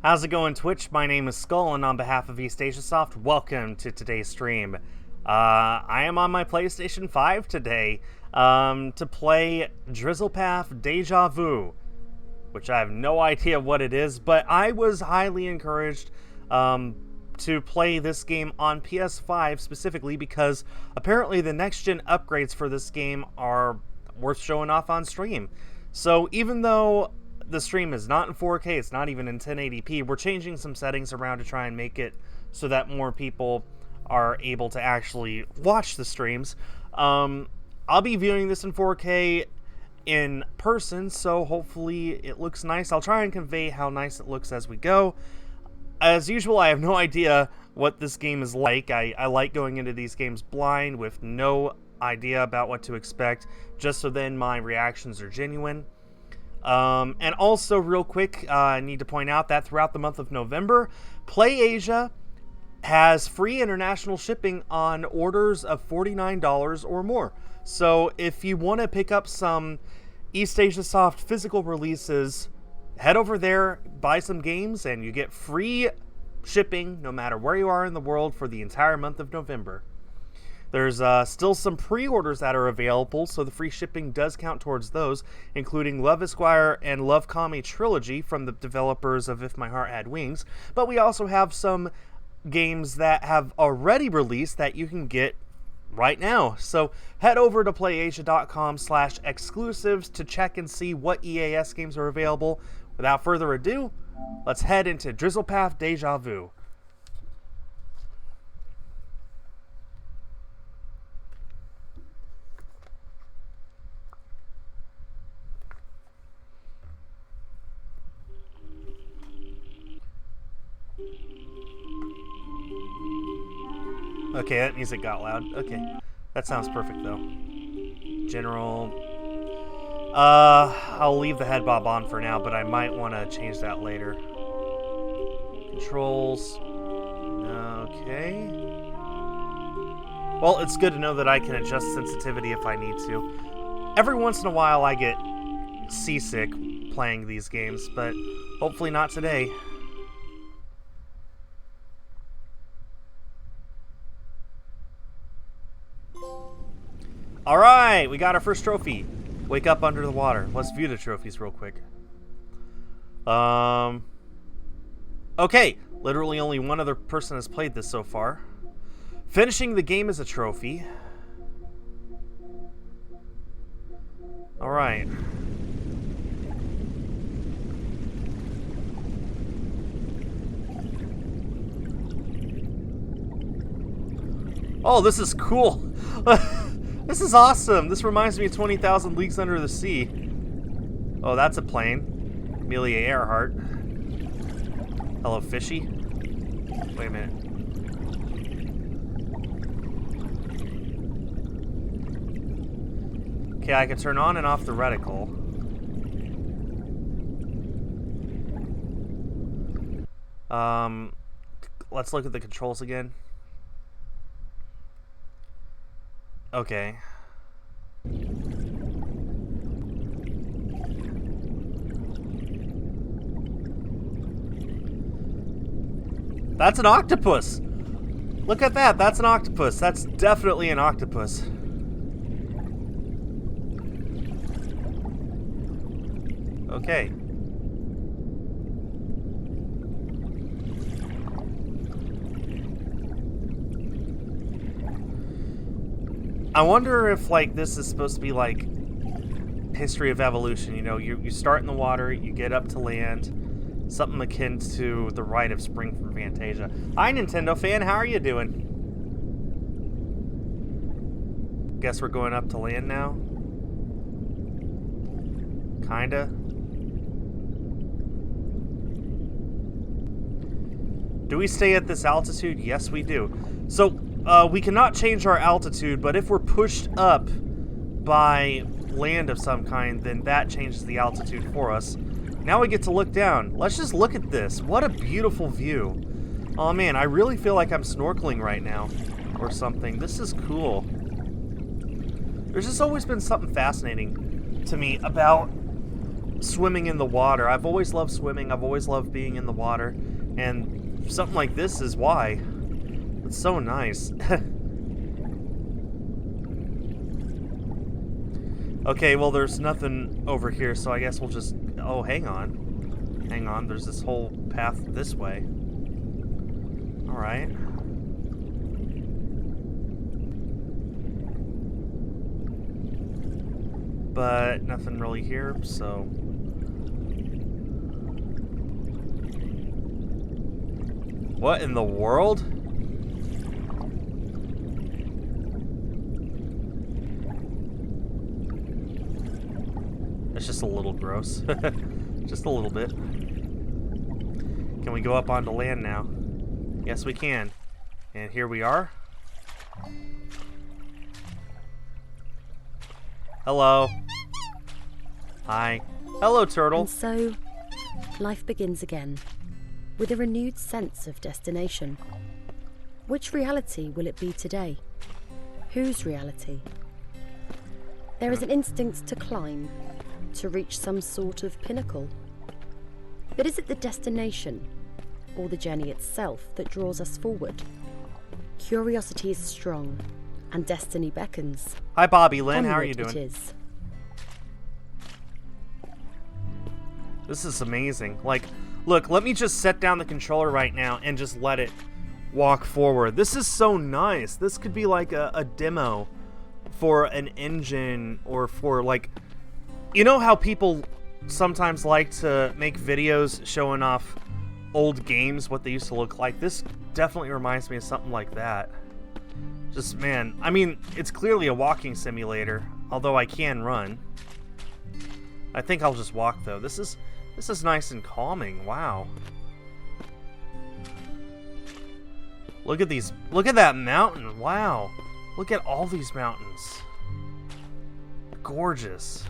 How's it going, Twitch? My name is Skull, and on behalf of Deja, welcome to today's stream. I am on my PlayStation 5 today to play Drizzlepath Deja Vu, which I have no idea what it is, but I was highly encouraged to play this game on PS5 specifically because apparently the next-gen upgrades for this game are worth showing off on stream. So even though the stream is not in 4K, it's not even in 1080p, we're changing some settings around to try and make it so that more people are able to actually watch the streams. I'll be viewing this in 4K in person, so hopefully it looks nice. I'll try and convey how nice it looks as we go. As usual, I have no idea what this game is like. I like going into these games blind with no idea about what to expect, just so then my reactions are genuine. And also, real quick, I need to point out that throughout the month of November, PlayAsia has free international shipping on orders of $49 or more. So if you want to pick up some East Asia Soft physical releases, head over there, buy some games, and you get free shipping no matter where you are in the world for the entire month of November. There's still some pre-orders that are available, so the free shipping does count towards those, including Love Esquire and Love Kami Trilogy from the developers of If My Heart Had Wings. But we also have some games that have already released that you can get right now. So head over to playasia.com/exclusives to check and see what EAS games are available. Without further ado, let's head into Drizzlepath Deja Vu. Okay, that music got loud. Okay, that sounds perfect though. General. I'll leave the head bob on for now, but I might want to change that later. Controls. Okay. Well, it's good to know that I can adjust sensitivity if I need to. Every once in a while I get seasick playing these games, but hopefully not today. Alright, we got our first trophy. Wake up under the water. Let's view the trophies real quick. Okay, literally only one other person has played this so far. Finishing the game is a trophy. Alright. Oh, this is cool. This is awesome. This reminds me of 20,000 Leagues Under the Sea. Oh, that's a plane. Amelia Earhart. Hello, fishy. Wait a minute. Okay, I can turn on and off the reticle. Let's look at the controls again. Okay. That's an octopus! Look at that, that's an octopus. That's definitely an octopus. Okay. I wonder if, like, this is supposed to be, like, history of evolution. You know, you start in the water, you get up to land, something akin to the Rite of Spring from Fantasia. Hi, Nintendo fan, how are you doing? Guess we're going up to land now? Kinda. Do we stay at this altitude? Yes, we do. So, we cannot change our altitude, but if we're pushed up by land of some kind, then that changes the altitude for us. Now we get to look down. Let's just look at this. What a beautiful view. Oh man, I really feel like I'm snorkeling right now or something. This is cool. There's just always been something fascinating to me about swimming in the water. I've always loved swimming. I've always loved being in the water. And something like this is why. It's so nice. Okay, well, there's nothing over here, so I guess we'll just... Oh, hang on. Hang on, there's this whole path this way. Alright. But nothing really here, so... What in the world? It's just a little gross. Just a little bit. Can we go up onto land now? Yes, we can. And here we are. Hello. Hi. Hello, turtle. And so, life begins again, with a renewed sense of destination. Which reality will it be today? Whose reality? There is an instinct to climb, to reach some sort of pinnacle. But is it the destination, or the journey itself, that draws us forward? Curiosity is strong, and destiny beckons. Hi, Bobby Lynn. How are Onward you doing? it is. This is amazing. Like, look, let me just set down the controller right now and just let it walk forward. This is so nice. This could be like a demo for an engine, or for, like, you know how people sometimes like to make videos showing off old games, what they used to look like? This definitely reminds me of something like that. Just, man, I mean, it's clearly a walking simulator, although I can run. I think I'll just walk, though. This is nice and calming. Wow. Look at these. Look at that mountain. Wow. Look at all these mountains. Gorgeous.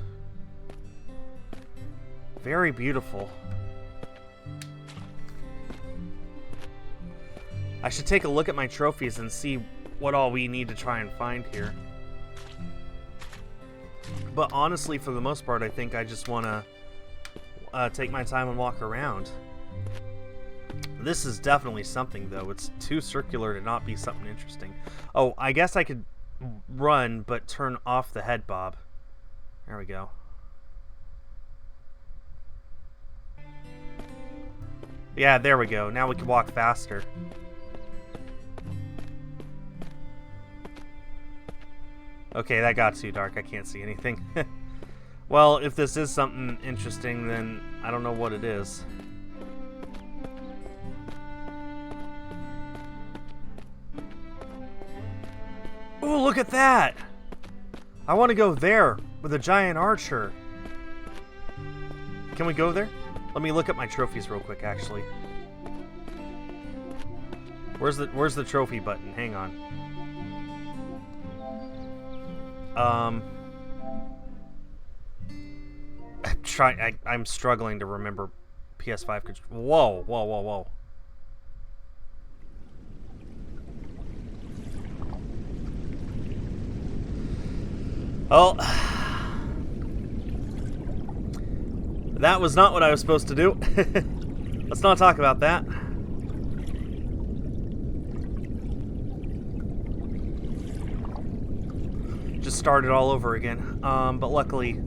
Very beautiful. I should take a look at my trophies and see what all we need to try and find here. But honestly, for the most part, I think I just want to take my time and walk around. This is definitely something, though. It's too circular to not be something interesting. Oh, I guess I could run, but turn off the head bob. There we go. Yeah, there we go. Now we can walk faster. Okay, that got too dark. I can't see anything. Well, if this is something interesting, then I don't know what it is. Ooh, look at that! I want to go there with a giant archer. Can we go there? Let me look at my trophies real quick, actually. Where's the trophy button? Hang on. I'm struggling to remember PS5 control. Whoa, whoa, whoa, whoa. Oh, that was not what I was supposed to do. Let's not talk about that. Just start it all over again. But luckily,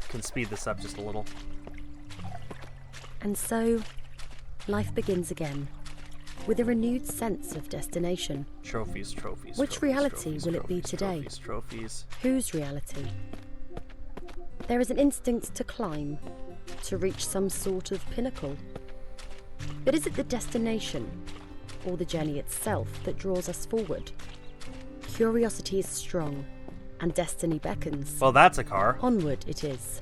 can speed this up just a little. And so, life begins again, with a renewed sense of destination. Trophies, trophies. Which trophies, reality trophies, will it be trophies, today? Trophies, trophies. Whose reality? There is an instinct to climb, to reach some sort of pinnacle. But is it the destination, or the journey itself, that draws us forward? Curiosity is strong, and destiny beckons. Well, that's a car. Onward it is.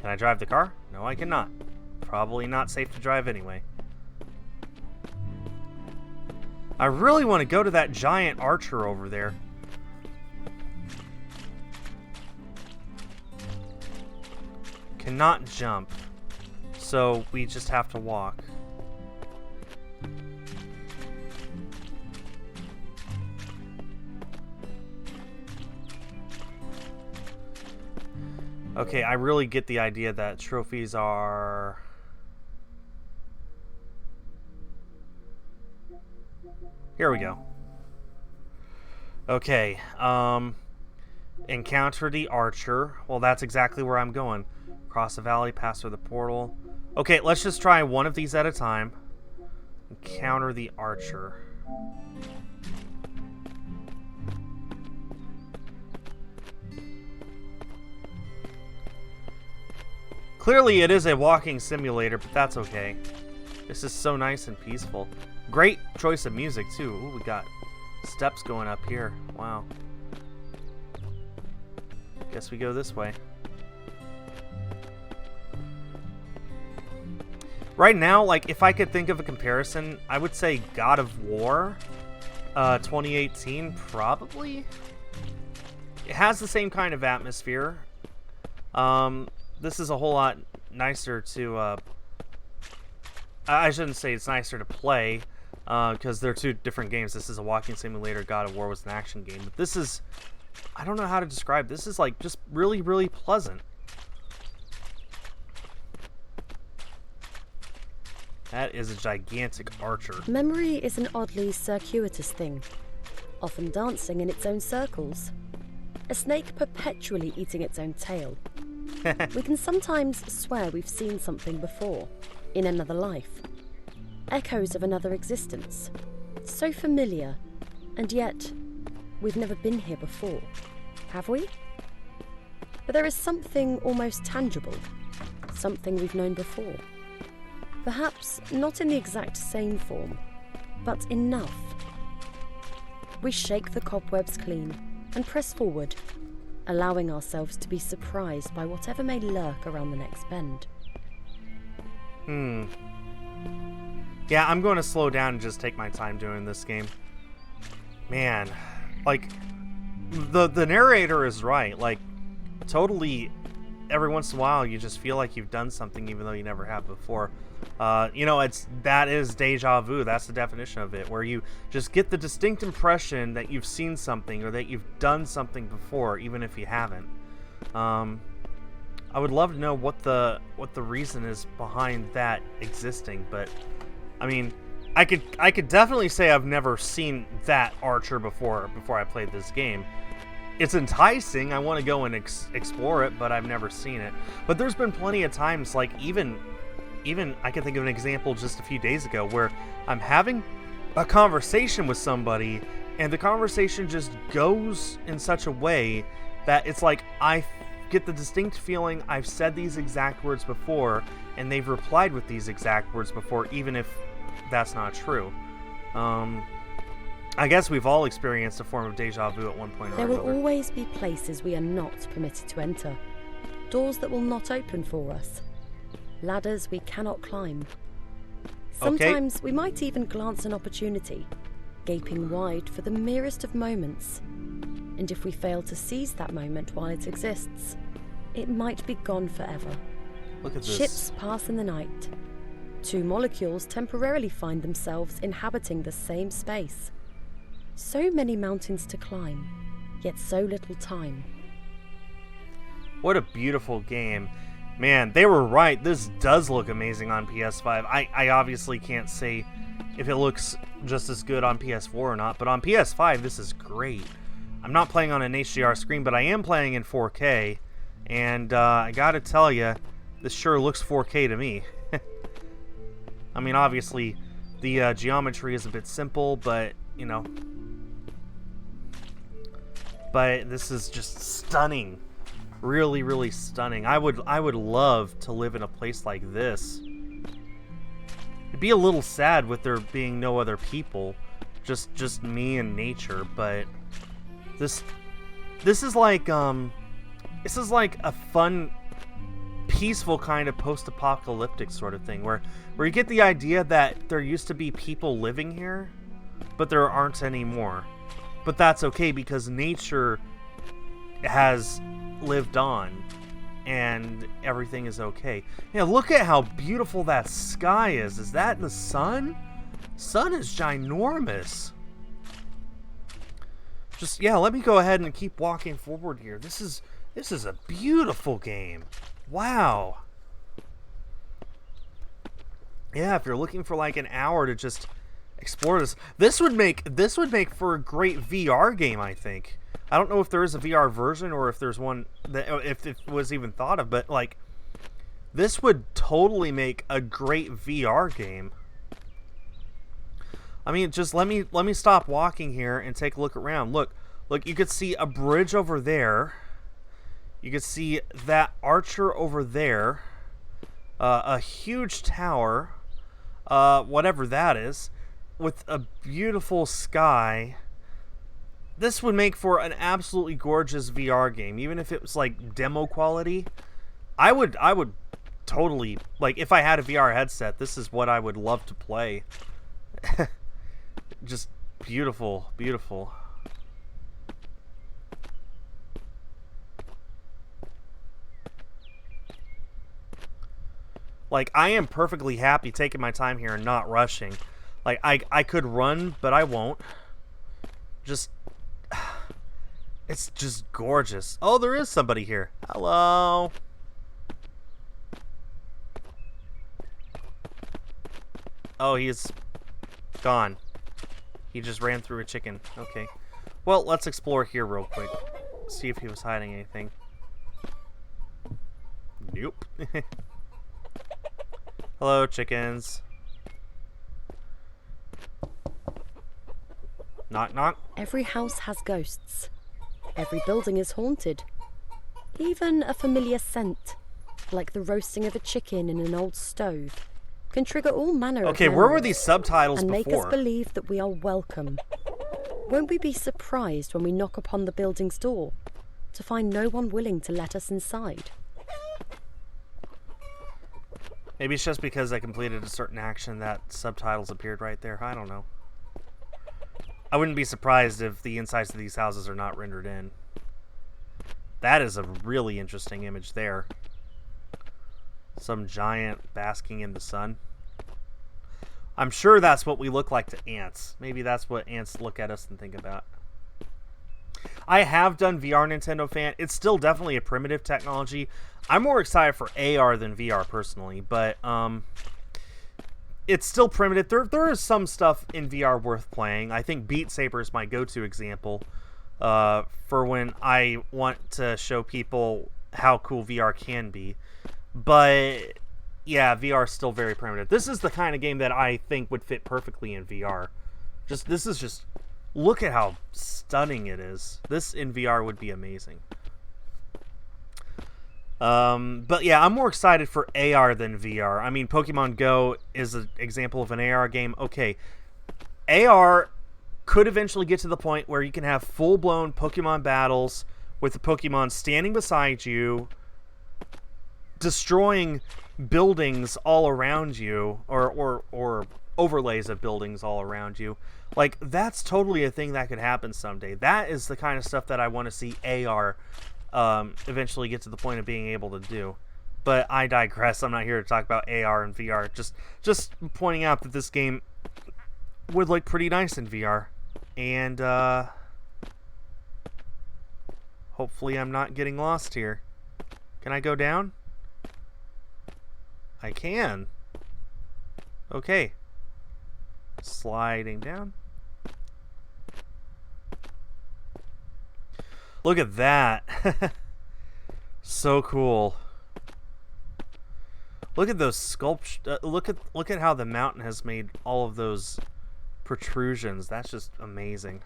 Can I drive the car? No, I cannot. Probably not safe to drive anyway. I really want to go to that giant archer over there. Cannot jump, so we just have to walk. Okay, I really get the idea that trophies are... Here we go. Okay, encounter the archer. Well, that's exactly where I'm going. Cross the valley, pass through the portal. Okay, let's just try one of these at a time. Encounter the archer. Clearly it is a walking simulator, but that's okay. This is so nice and peaceful. Great choice of music, too. Ooh, we got steps going up here. Wow. Guess we go this way. Right now, like, if I could think of a comparison, I would say God of War 2018, probably. It has the same kind of atmosphere. This is a whole lot nicer to, I shouldn't say it's nicer to play, because they're two different games. This is a walking simulator, God of War was an action game. But this is, I don't know how to describe, this is like just really, really pleasant. That is a gigantic archer. Memory is an oddly circuitous thing, often dancing in its own circles. A snake perpetually eating its own tail. We can sometimes swear we've seen something before, in another life. Echoes of another existence. So familiar, and yet we've never been here before, have we? But there is something almost tangible, something we've known before. Perhaps not in the exact same form, but enough. We shake the cobwebs clean and press forward, allowing ourselves to be surprised by whatever may lurk around the next bend. Yeah, I'm going to slow down and just take my time doing this game. Man, like, the narrator is right. Like, totally, every once in a while, you just feel like you've done something even though you never have before. You know, that is deja vu. That's the definition of it, where you just get the distinct impression that you've seen something or that you've done something before, even if you haven't. I would love to know what the reason is behind that existing, but I mean, I could definitely say I've never seen that archer before I played this game. It's enticing. I want to go and explore it, but I've never seen it. But there's been plenty of times, like even I can think of an example just a few days ago where I'm having a conversation with somebody and the conversation just goes in such a way that it's like I get the distinct feeling I've said these exact words before and they've replied with these exact words before, even if that's not true. I guess we've all experienced a form of deja vu at one point or There another. will always be places we are not permitted to enter, doors that will not open for us, ladders we cannot climb. Sometimes we might even glance an opportunity, gaping wide for the merest of moments. And if we fail to seize that moment while it exists, it might be gone forever. Look at this. Ships pass in the night. Two molecules temporarily find themselves inhabiting the same space. So many mountains to climb, yet so little time. What a beautiful game. Man, they were right. This does look amazing on PS5. I obviously can't say if it looks just as good on PS4 or not, but on PS5, this is great. I'm not playing on an HDR screen, but I am playing in 4K, and I gotta tell you, this sure looks 4K to me. I mean, obviously, the geometry is a bit simple, but, you know. But this is just stunning. Really, really stunning. I would love to live in a place like this. It'd be a little sad with there being no other people. Just me and nature, but this is like a fun, peaceful kind of post-apocalyptic sort of thing where you get the idea that there used to be people living here, but there aren't anymore. But that's okay because nature has lived on and everything is okay. Yeah, look at how beautiful that sky is. Is that the sun? Sun is ginormous. Just, yeah, let me go ahead and keep walking forward here. This is a beautiful game. Wow. Yeah, if you're looking for like an hour to just explore this would make for a great VR game, I think. I don't know if there is a VR version or if there's one that if it was even thought of, but like this would totally make a great VR game. I mean, just let me stop walking here and take a look around. Look, you could see a bridge over there. You could see that archer over there. A huge tower, whatever that is, with a beautiful sky. This would make for an absolutely gorgeous VR game, even if it was like demo quality. I would totally, like, if I had a VR headset, this is what I would love to play. Just beautiful, beautiful. Like, I am perfectly happy taking my time here and not rushing. Like, I could run, but I won't. Just, it's just gorgeous. Oh, there is somebody here. Hello. Oh, he's gone. He just ran through a chicken. Okay. Well, let's explore here real quick. See if he was hiding anything. Nope. Hello, chickens. Knock, knock. Every house has ghosts. Every building is haunted. Even a familiar scent, like the roasting of a chicken in an old stove, can trigger all manner of Okay, where were memories these subtitles and before? make us believe that we are welcome. Won't we be surprised when we knock upon the building's door to find no one willing to let us inside? Maybe it's just because I completed a certain action that subtitles appeared right there. I don't know. I wouldn't be surprised if the insides of these houses are not rendered in. That is a really interesting image there. Some giant basking in the sun. I'm sure that's what we look like to ants. Maybe that's what ants look at us and think about. I have done VR, Nintendo fan. It's still definitely a primitive technology. I'm more excited for AR than VR personally, but it's still primitive. There is some stuff in VR worth playing. I think Beat Saber is my go-to example for when I want to show people how cool VR can be. But yeah, VR is still very primitive. This is the kind of game that I think would fit perfectly in VR. Look at how stunning it is. This in VR would be amazing. But yeah, I'm more excited for AR than VR. I mean, Pokemon Go is an example of an AR game. Okay, AR could eventually get to the point where you can have full-blown Pokemon battles with the Pokemon standing beside you, destroying buildings all around you, or overlays of buildings all around you. Like, that's totally a thing that could happen someday. That is the kind of stuff that I want to see AR eventually get to the point of being able to do. But I digress. I'm not here to talk about AR and VR. Just pointing out that this game would look pretty nice in VR. And hopefully I'm not getting lost here. Can I go down? I can. Okay. Sliding down. Look at that. So cool. Look at those look at how the mountain has made all of those protrusions. That's just amazing.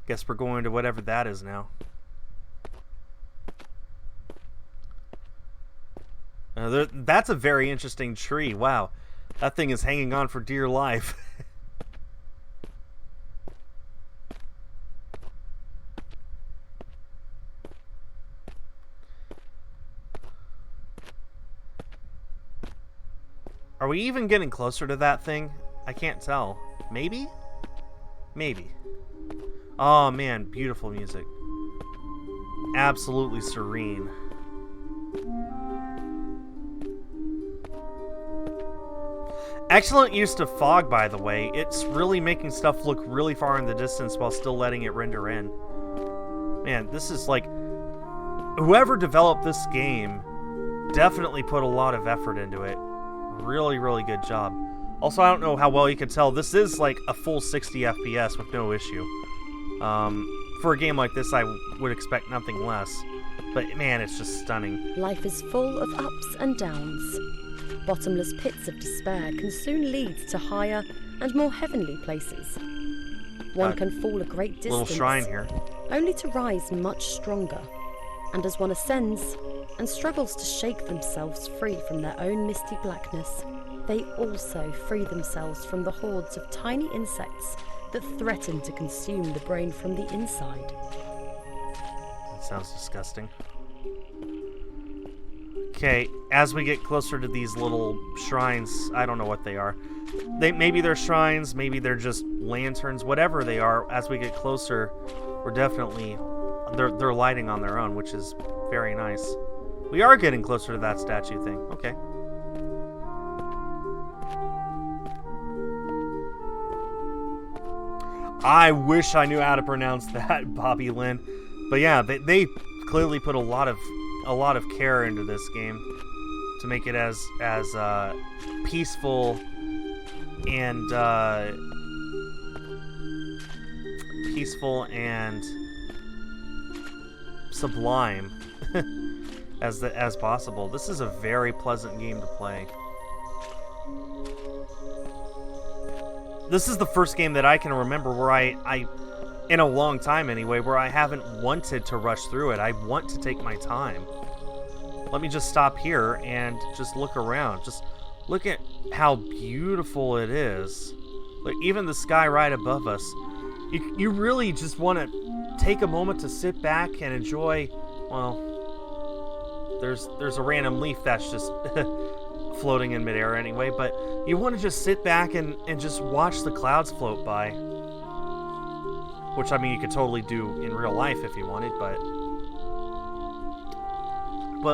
Guess we're going to whatever that is now. That's a very interesting tree. Wow. That thing is hanging on for dear life. Are we even getting closer to that thing? I can't tell. Maybe? Maybe. Oh man, beautiful music. Absolutely serene. Excellent use of fog, by the way. It's really making stuff look really far in the distance while still letting it render in. Man, this is like... Whoever developed this game definitely put a lot of effort into it. Really, really good job. Also, I don't know how well you can tell. This is like a full 60 FPS with no issue. For a game like this, I would expect nothing less. But man, it's just stunning. Life is full of ups and downs. Bottomless pits of despair can soon lead to higher and more heavenly places. One can fall a great distance, little shrine here, only to rise much stronger. And as one ascends and struggles to shake themselves free from their own misty blackness, they also free themselves from the hordes of tiny insects that threaten to consume the brain from the inside. That sounds disgusting. Okay, as we get closer to these little shrines, I don't know what they are. Maybe they're shrines, maybe they're just lanterns, whatever they are. As we get closer, we're definitely... They're lighting on their own, which is very nice. We are getting closer to that statue thing. Okay. I wish I knew how to pronounce that, Bobby Lynn. But yeah, they clearly put a lot of care into this game to make it as peaceful and sublime as possible. This is a very pleasant game to play. This is the first game that I can remember where I in a long time anyway, where I haven't wanted to rush through it. I want to take my time. Let me just stop here and just look around. Just look at how beautiful it is. Like, even the sky right above us. You really just want to take a moment to sit back and enjoy, well, there's a random leaf that's just floating in midair anyway, but you want to just sit back and just watch the clouds float by. Which, I mean, you could totally do in real life if you wanted, but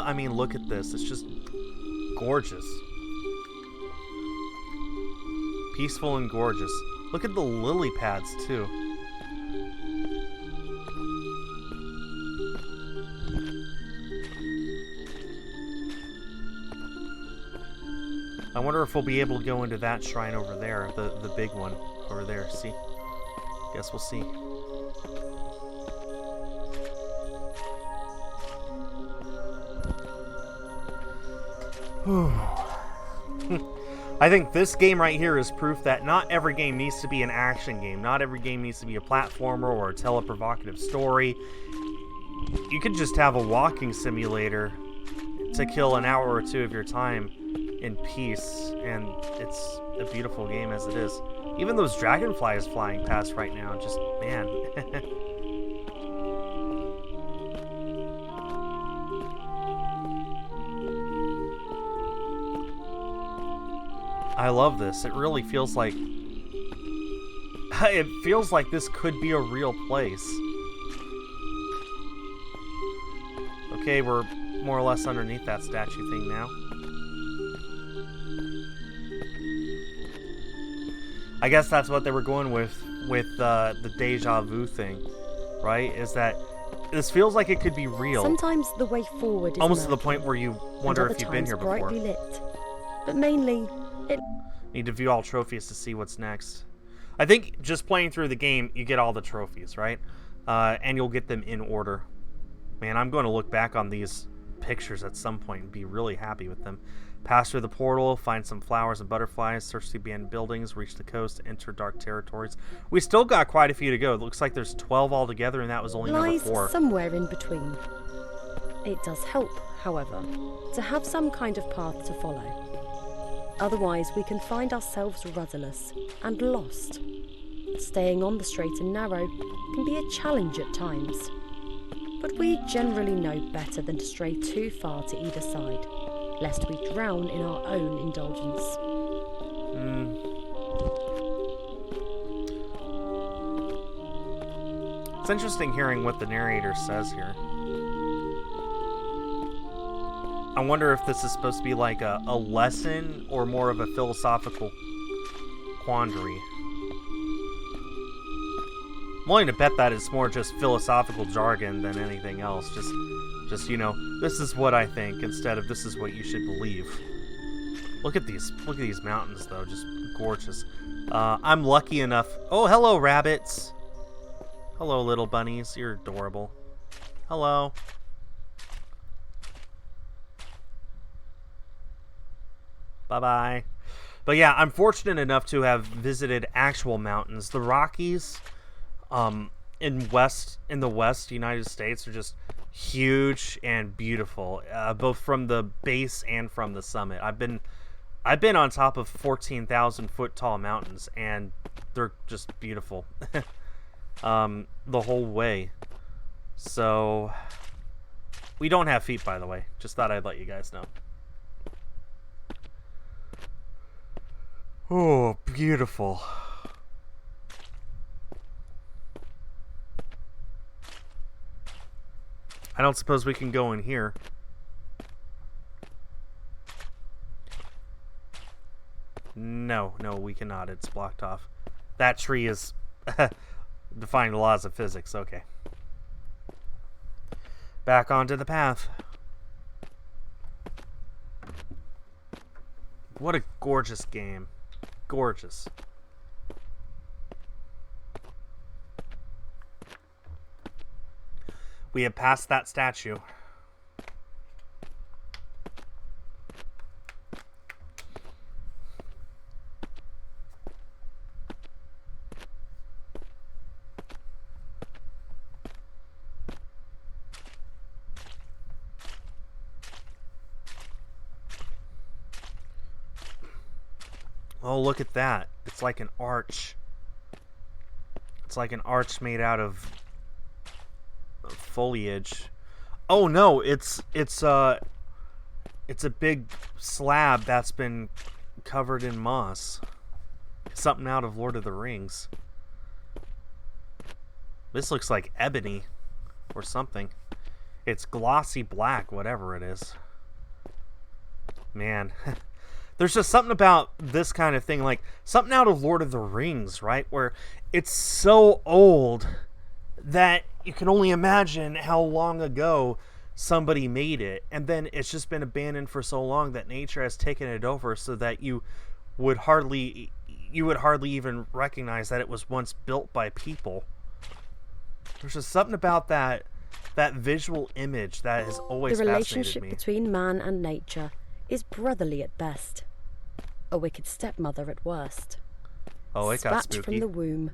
I mean, look at this. It's just gorgeous. Peaceful and gorgeous. Look at the lily pads, too. I wonder if we'll be able to go into that shrine over there, the big one over there. See? Guess we'll see. I think this game right here is proof that not every game needs to be an action game. Not every game needs to be a platformer or tell a provocative story. You could just have a walking simulator to kill an hour or two of your time in peace, and it's a beautiful game as it is. Even those dragonflies flying past right now, just, man. I love this. It really feels like... It feels like this could be a real place. Okay, we're more or less underneath that statue thing now. I guess that's what they were going with the deja vu thing, right? Is that this feels like it could be real. Sometimes the way forward is almost to the point where you wonder if you've been here before. Brightly lit. But mainly, it... Need to view all trophies to see what's next. I think just playing through the game, you get all the trophies, right? and you'll get them in order. Man, I'm going to look back on these pictures at some point and be really happy with them. Pass through the portal, find some flowers and butterflies, search the abandoned buildings, reach the coast, enter dark territories. We still got quite a few to go. It looks like there's 12 altogether, and that was only number 4. Lies somewhere in between. It does help, however, to have some kind of path to follow. Otherwise, we can find ourselves rudderless and lost. Staying on the straight and narrow can be a challenge at times. But we generally know better than to stray too far to either side, lest we drown in our own indulgence. It's interesting hearing what the narrator says here. I wonder if this is supposed to be like a lesson or more of a philosophical quandary. I'm willing to bet that it's more just philosophical jargon than anything else. Just you know, this is what I think instead of this is what you should believe. Look at these mountains though, just gorgeous. I'm lucky enough. Oh, hello rabbits. Hello little bunnies, you're adorable. Hello. Bye-bye. But yeah, I'm fortunate enough to have visited actual mountains. The Rockies in the West United States are just huge and beautiful, both from the base and from the summit. I've been on top of 14,000 foot tall mountains, and they're just beautiful the whole way. So we don't have feet, by the way. Just thought I'd let you guys know. Oh, beautiful. I don't suppose we can go in here. No, we cannot. It's blocked off. That tree is defying the laws of physics. Okay. Back onto the path. What a gorgeous game. Gorgeous. We have passed that statue. Oh, look at that. It's like an arch. It's like an arch made out of foliage. Oh no, it's a big slab that's been covered in moss. Something out of Lord of the Rings. This looks like ebony or something. It's glossy black, whatever it is. Man. There's just something about this kind of thing, like something out of Lord of the Rings, right? Where it's so old that you can only imagine how long ago somebody made it. And then it's just been abandoned for so long that nature has taken it over so that you would hardly even recognize that it was once built by people. There's just something about that visual image that has always fascinated me. The relationship between man and nature is brotherly at best, a wicked stepmother at worst. Oh, it got Spat spooky. from the womb,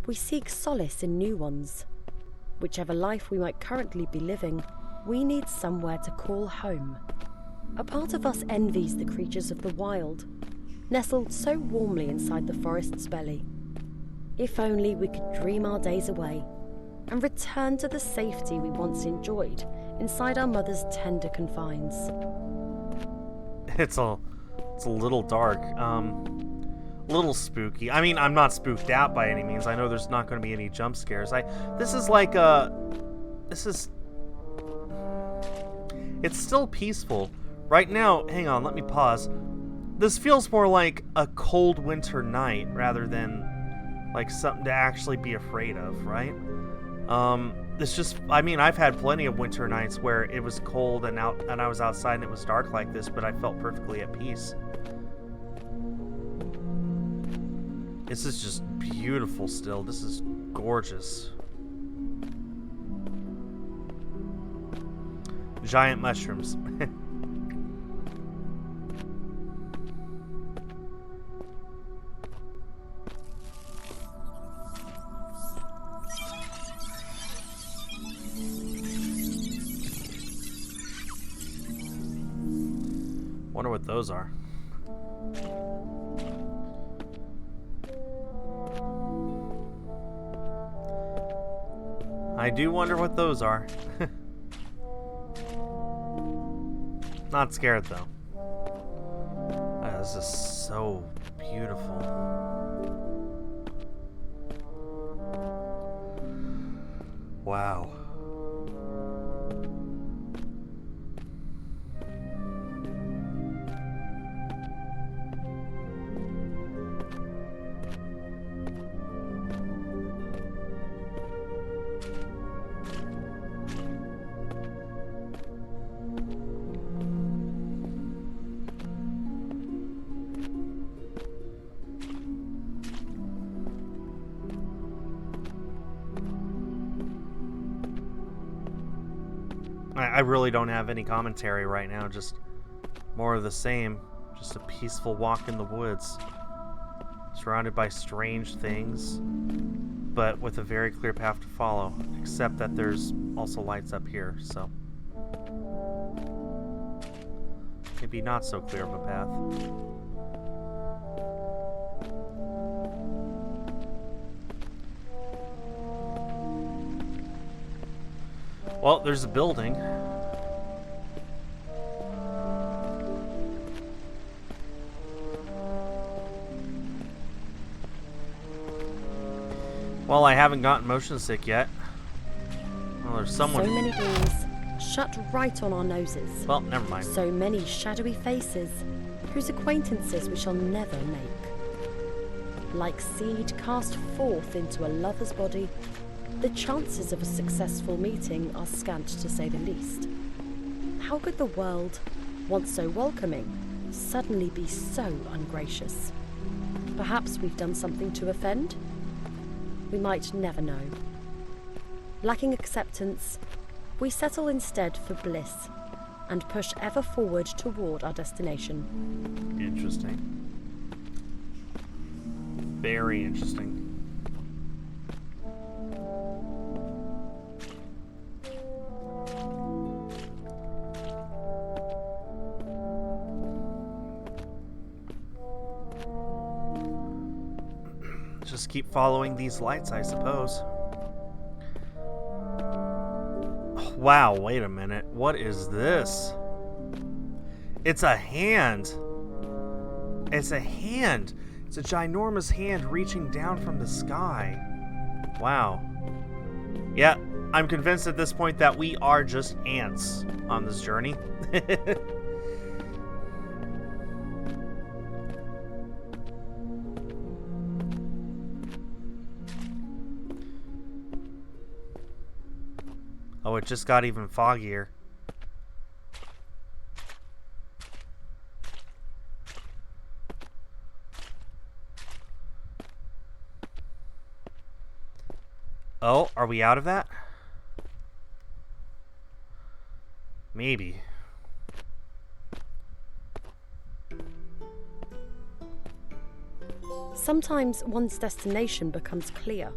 we seek solace in new ones. Whichever life we might currently be living, we need somewhere to call home. A part of us envies the creatures of the wild, nestled so warmly inside the forest's belly. If only we could dream our days away and return to the safety we once enjoyed inside our mother's tender confines. It's a little dark, little spooky. I mean, I'm not spooked out by any means. I know there's not going to be any jump scares. It's still peaceful. Right now, hang on, let me pause. This feels more like a cold winter night rather than like something to actually be afraid of, right? I've had plenty of winter nights where it was cold and I was outside and it was dark like this, but I felt perfectly at peace. This is just beautiful still. This is gorgeous. giant mushrooms. Wonder what those are. I do wonder what those are. Not scared though. This is so beautiful. Wow. I really don't have any commentary right now, just more of the same. Just a peaceful walk in the woods, surrounded by strange things, but with a very clear path to follow, except that there's also lights up here, so maybe not so clear of a path. Well, there's a building. Well, I haven't gotten motion sick yet. Well, there's someone. So many doors shut right on our noses. Well, never mind. So many shadowy faces whose acquaintances we shall never make. Like seed cast forth into a lover's body, the chances of a successful meeting are scant, to say the least. How could the world, once so welcoming, suddenly be so ungracious? Perhaps we've done something to offend? We might never know. Lacking acceptance, we settle instead for bliss and push ever forward toward our destination. Interesting. Very interesting. Just keep following these lights, I suppose. Oh, wow, wait a minute. What is this? It's a hand. It's a hand. It's a ginormous hand reaching down from the sky. Wow. Yeah, I'm convinced at this point that we are just ants on this journey. Oh, it just got even foggier. Oh, are we out of that? Maybe. Sometimes one's destination becomes clear.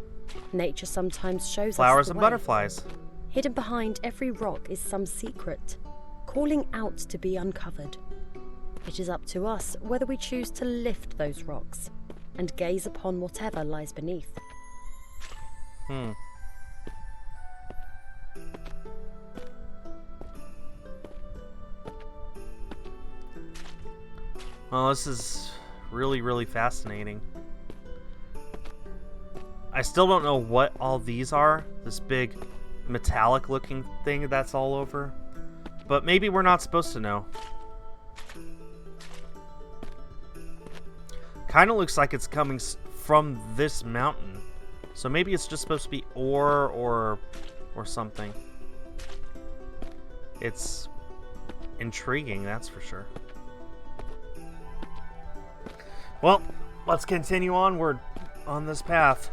Nature sometimes shows Flowers us the and way. butterflies. Hidden behind every rock is some secret, calling out to be uncovered. It is up to us whether we choose to lift those rocks and gaze upon whatever lies beneath. Well, this is really, really fascinating. I still don't know what all these are. This big metallic looking thing that's all over. But maybe we're not supposed to know. Kind of looks like it's coming from this mountain. So maybe it's just supposed to be ore or something. It's intriguing, that's for sure. Well, let's continue onward on this path.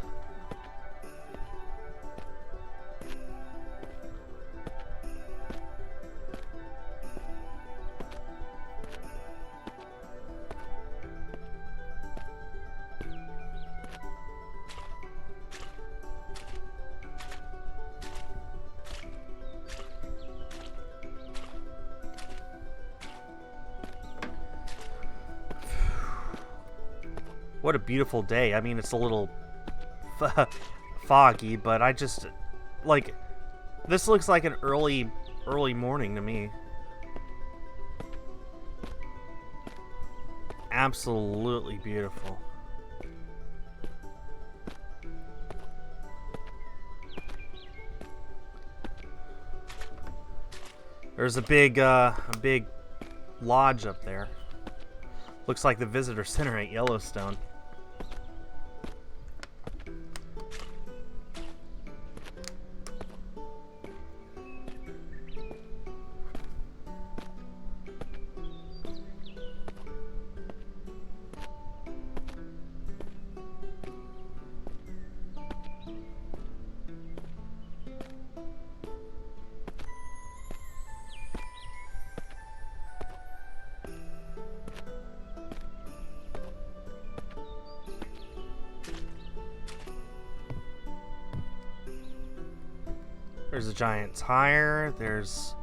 What a beautiful day. I mean, it's a little foggy, but I just, like, this looks like an early morning to me. Absolutely beautiful. There's a big lodge up there. Looks like the visitor center at Yellowstone. There's a giant tire. There's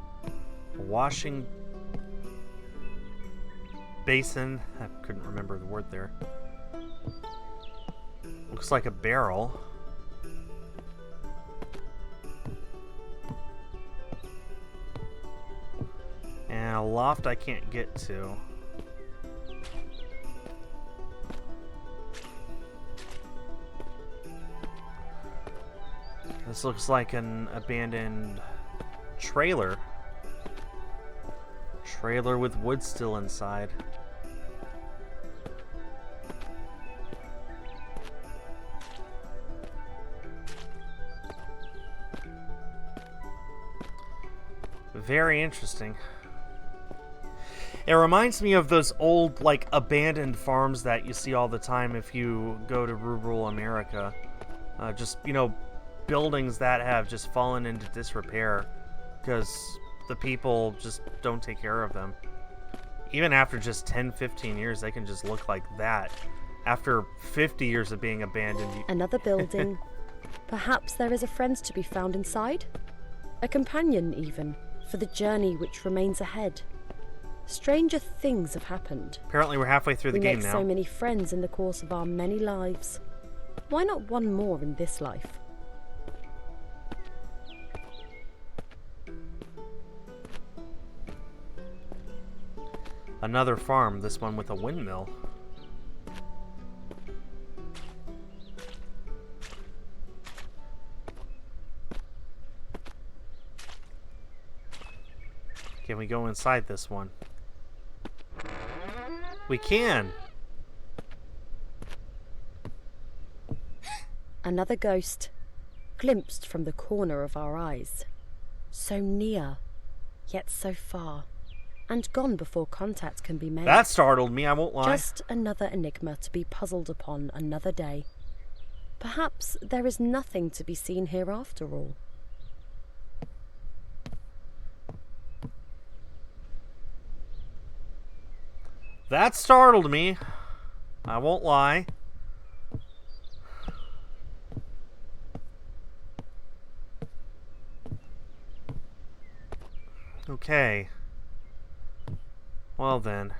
a washing basin. I couldn't remember the word there. Looks like a barrel. And a loft I can't get to. This looks like an abandoned trailer. Trailer with wood still inside. Very interesting. It reminds me of those old, like, abandoned farms that you see all the time if you go to rural America. Just, you know, buildings that have just fallen into disrepair because the people just don't take care of them. Even after just 10-15 years, they can just look like that. After 50 years of being abandoned. Another building. Perhaps there is a friend to be found inside? A companion, even, for the journey which remains ahead. Stranger things have happened. Apparently we're halfway through the game now. We make so many friends in the course of our many lives. Why not one more in this life? Another farm, this one with a windmill. Can we go inside this one? We can! Another ghost, glimpsed from the corner of our eyes. So near, yet so far. And gone before contact can be made. That startled me, I won't lie. Just another enigma to be puzzled upon another day. Perhaps there is nothing to be seen here after all. That startled me. I won't lie. Okay. Well then.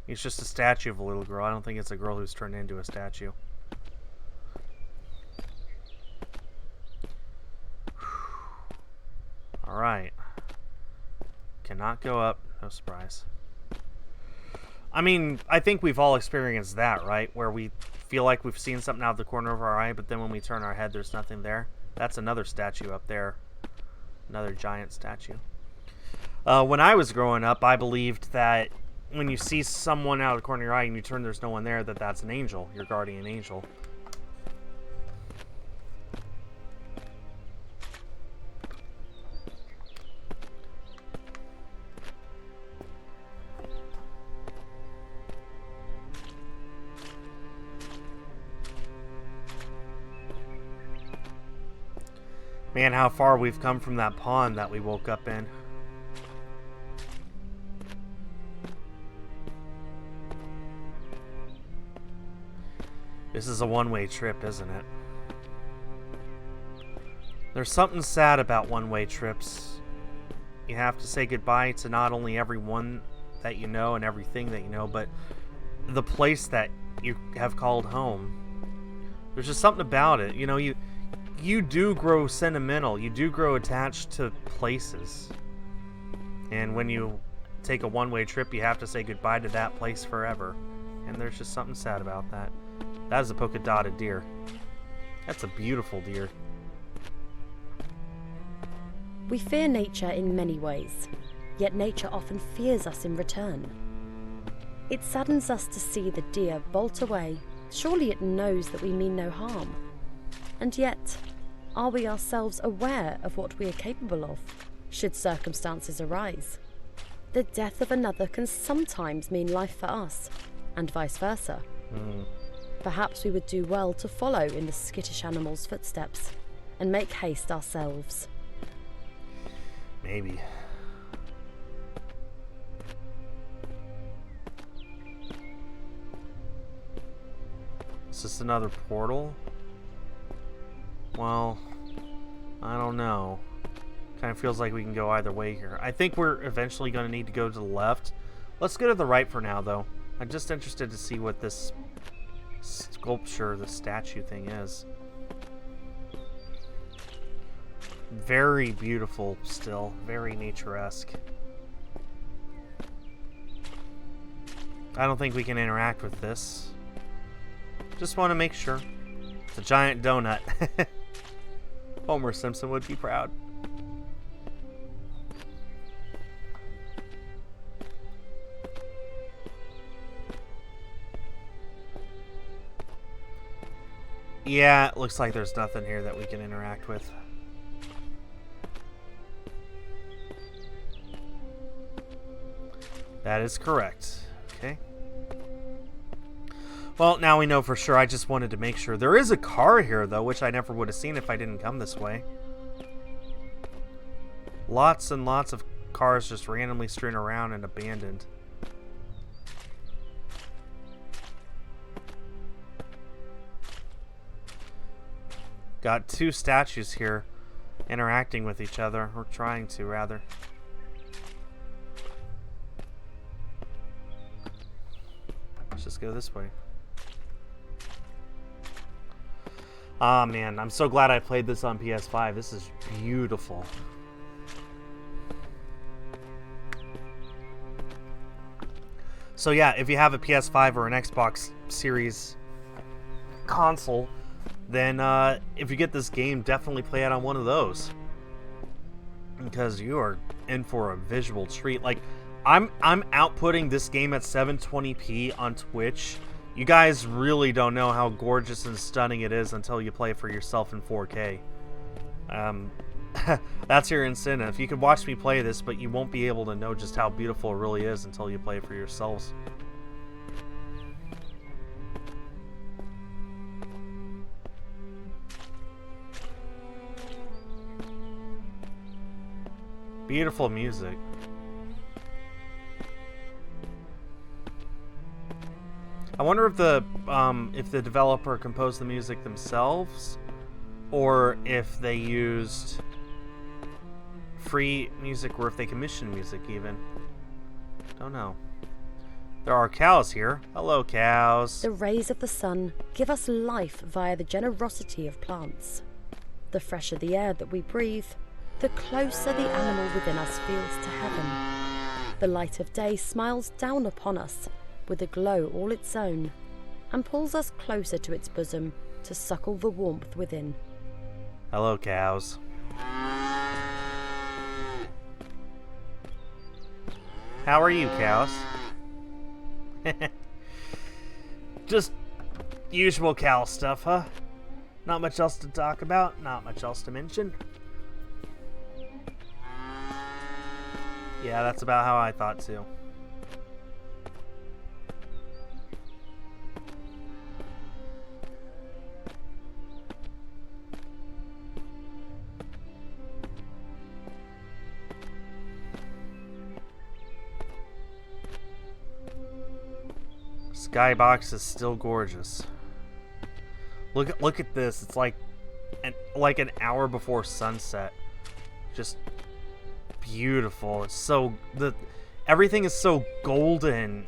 It's just a statue of a little girl. I don't think it's a girl who's turned into a statue. Alright. Cannot go up. No surprise. I mean, I think we've all experienced that, right? Where we feel like we've seen something out of the corner of our eye, but then when we turn our head, there's nothing there. That's another statue up there. Another giant statue. When I was growing up, I believed that when you see someone out of the corner of your eye and you turn, there's no one there, that's an angel, your guardian angel. Man, how far we've come from that pond that we woke up in. This is a one-way trip, isn't it? There's something sad about one-way trips. You have to say goodbye to not only everyone that you know and everything that you know, but the place that you have called home, there's just something about it. You know, you do grow sentimental. You do grow attached to places. And when you take a one-way trip, you have to say goodbye to that place forever. And there's just something sad about that. That is a polka-dotted deer. That's a beautiful deer. We fear nature in many ways, yet nature often fears us in return. It saddens us to see the deer bolt away. Surely it knows that we mean no harm. And yet, are we ourselves aware of what we are capable of, should circumstances arise? The death of another can sometimes mean life for us, and vice versa. Perhaps we would do well to follow in the skittish animal's footsteps, and make haste ourselves. Maybe. Is this another portal? Well, I don't know. Kind of feels like we can go either way here. I think we're eventually going to need to go to the left. Let's go to the right for now, though. I'm just interested to see what this sculpture, the statue thing is. Very beautiful still. Very nature-esque. I don't think we can interact with this. Just want to make sure. It's a giant donut. Homer Simpson would be proud. Yeah, it looks like there's nothing here that we can interact with. That is correct. Okay. Well, now we know for sure. I just wanted to make sure. There is a car here, though, which I never would have seen if I didn't come this way. Lots and lots of cars just randomly strewn around and abandoned. Got two statues here interacting with each other, or trying to, rather. Let's just go this way. Ah, man, I'm so glad I played this on PS5. This is beautiful. So yeah, if you have a PS5 or an Xbox Series console, then if you get this game, definitely play it on one of those, because you are in for a visual treat. Like, I'm outputting this game at 720p on Twitch. You guys really don't know how gorgeous and stunning it is until you play for yourself in 4K. That's your incentive. You could watch me play this, but you won't be able to know just how beautiful it really is until you play it for yourselves. Beautiful music. I wonder if the developer composed the music themselves, or if they used free music, or if they commissioned music even. Don't know. There are cows here. Hello, cows. The rays of the sun give us life via the generosity of plants. The fresher the air that we breathe, the closer the animal within us feels to heaven. The light of day smiles down upon us with a glow all its own, and pulls us closer to its bosom to suckle the warmth within. Hello, cows. How are you, cows? Just usual cow stuff, huh? Not much else to talk about, not much else to mention. Yeah, that's about how I thought too. Skybox is still gorgeous. Look at this. It's like an hour before sunset. Just beautiful. It's so Everything is so golden.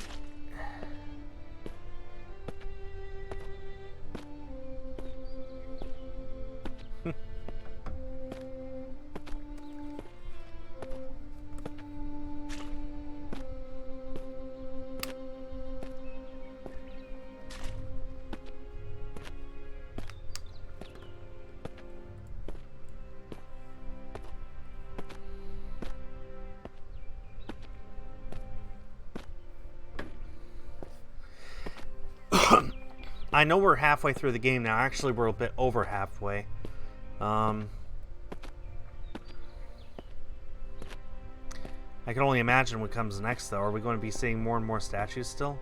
I know we're halfway through the game now. Actually, we're a bit over halfway. I can only imagine what comes next, though. Are we going to be seeing more and more statues still?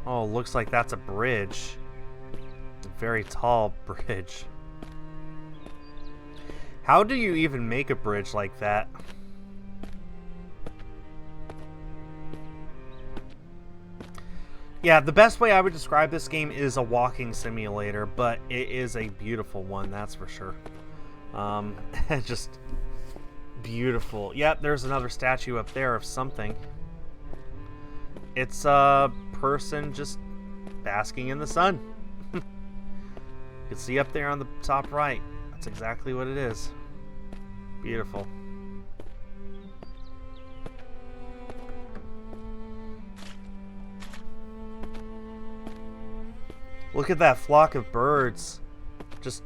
Oh, looks like that's a bridge. A very tall bridge. How do you even make a bridge like that? Yeah, the best way I would describe this game is a walking simulator, but it is a beautiful one, that's for sure. Just beautiful. Yep, there's another statue up there of something. It's a person just basking in the sun. You can see up there on the top right. That's exactly what it is. Beautiful. Look at that flock of birds just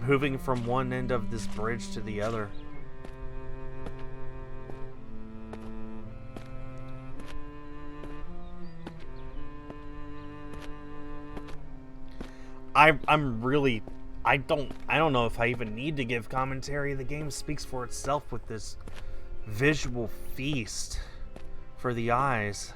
moving from one end of this bridge to the other. I'm really I don't know if I even need to give commentary. The game speaks for itself with this visual feast for the eyes.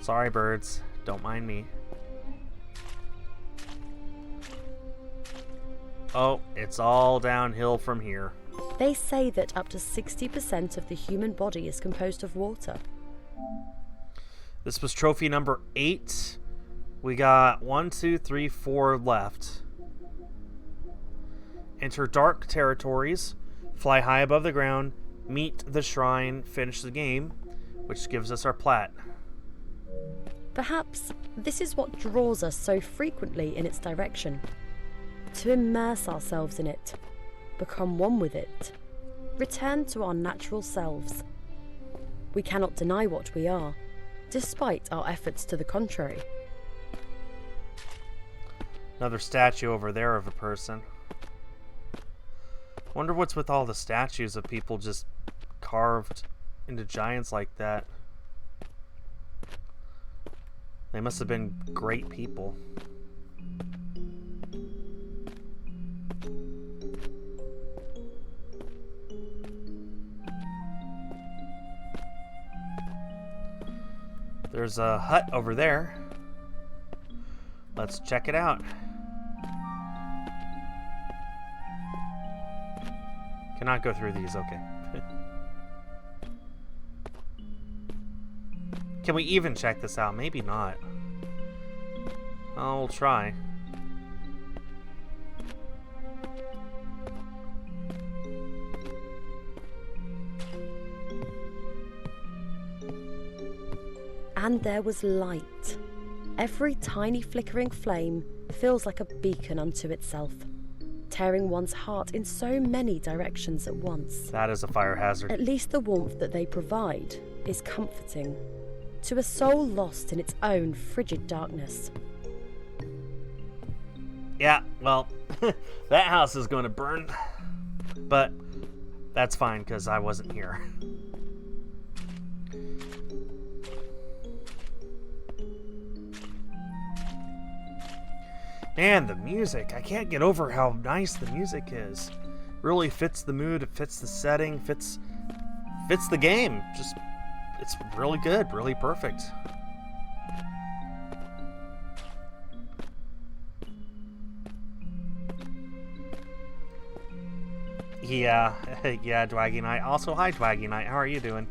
Sorry, birds. Don't mind me. Oh, it's all downhill from here. They say that up to 60% of the human body is composed of water. This was trophy number 8. We got 1, 2, 3, 4 left. Enter dark territories, fly high above the ground, meet the shrine, finish the game, which gives us our plat. Perhaps this is what draws us so frequently in its direction. To immerse ourselves in it, become one with it, return to our natural selves. We cannot deny what we are, despite our efforts to the contrary. Another statue over there of a person. Wonder what's with all the statues of people just carved into giants like that. They must have been great people. There's a hut over there. Let's check it out. Cannot go through these, okay. Can we even check this out? Maybe not. I'll try. And there was light. Every tiny flickering flame feels like a beacon unto itself, tearing one's heart in so many directions at once. That is a fire hazard. At least the warmth that they provide is comforting to a soul lost in its own frigid darkness. Yeah, well, that house is going to burn. But that's fine, because I wasn't here. Man, the music. I can't get over how nice the music is. Really fits the mood, it fits the setting, fits the game. Just it's really good, really perfect. Yeah, yeah, Dwaggy Knight. Also, hi, Dwaggy Knight. How are you doing?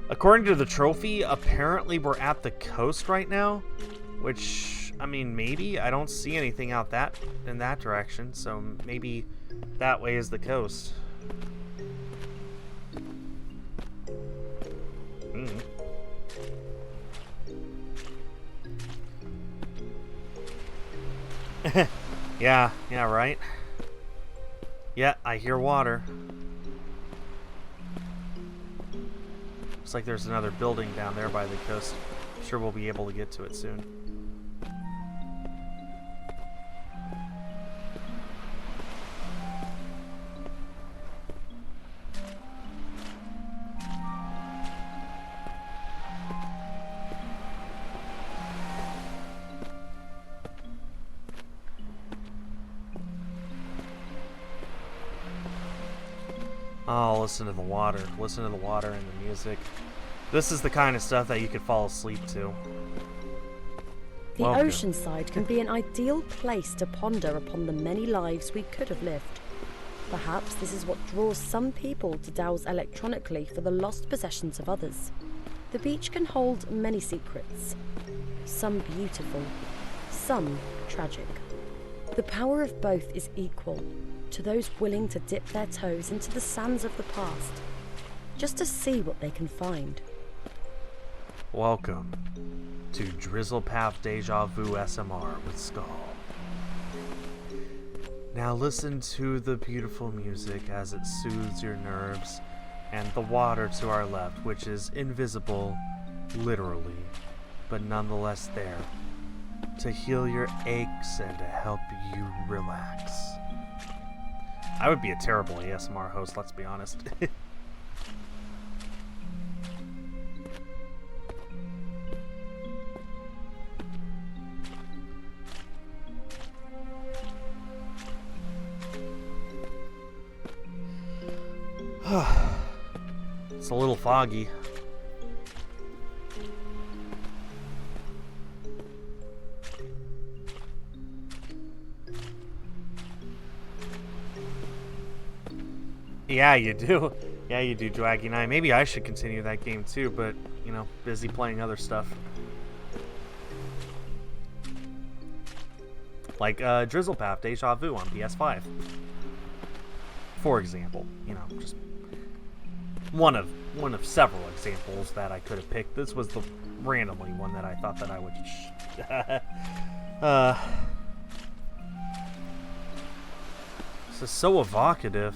According to the trophy, apparently we're at the coast right now, which, I mean, maybe. I don't see anything out in that direction, so maybe that way is the coast. Mm. Yeah, right. Yeah, I hear water. Looks like there's another building down there by the coast. I'm sure we'll be able to get to it soon. Oh, listen to the water. Listen to the water and the music. This is the kind of stuff that you could fall asleep to. The oceanside can be an ideal place to ponder upon the many lives we could have lived. Perhaps this is what draws some people to douse electronically for the lost possessions of others. The beach can hold many secrets, some beautiful, some tragic. The power of both is equal to those willing to dip their toes into the sands of the past, just to see what they can find. Welcome to Drizzlepath Deja Vu SMR with Skull. Now listen to the beautiful music as it soothes your nerves, and the water to our left, which is invisible, literally, but nonetheless there, to heal your aches and to help you relax. I would be a terrible ASMR host, let's be honest. It's a little foggy. Yeah, you do. Yeah, you do, Dwaggy Knight. Maybe I should continue that game too, but, you know, busy playing other stuff. Like Drizzlepath Deja Vu on PS5. For example, you know, just one of several examples that I could have picked. This was the randomly one that I thought that I would this is so evocative.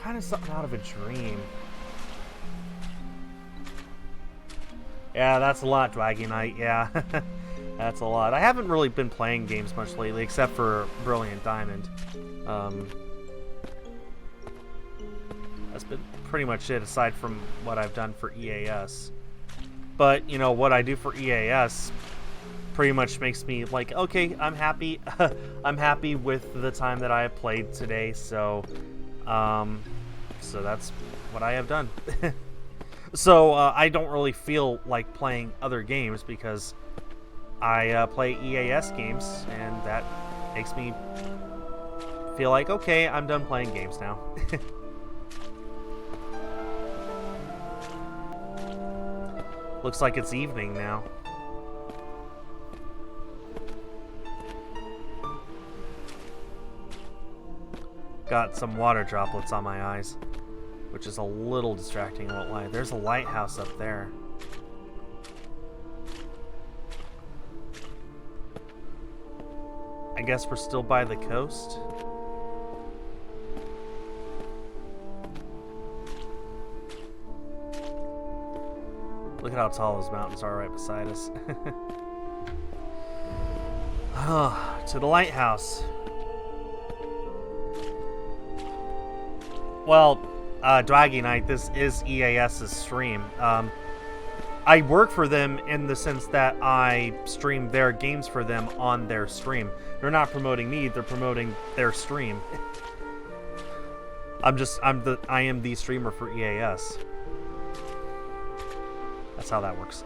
Kind of something out of a dream. Yeah, that's a lot, Dwaggy Knight. Yeah, that's a lot. I haven't really been playing games much lately, except for Brilliant Diamond. That's been pretty much it, aside from what I've done for EAS. But, you know, what I do for EAS pretty much makes me like, okay, I'm happy. I'm happy with the time that I have played today, so that's what I have done. So I don't really feel like playing other games because I play EAS games, and that makes me feel like, okay, I'm done playing games now. Looks like it's evening now. Got some water droplets on my eyes, which is a little distracting, I won't lie. There's a lighthouse up there. I guess we're still by the coast. Look at how tall those mountains are right beside us. To the lighthouse. Well, Dwaggy Knight, this is EAS's stream. I work for them in the sense that I stream their games for them on their stream. They're not promoting me, they're promoting their stream. I am the streamer for EAS. That's how that works.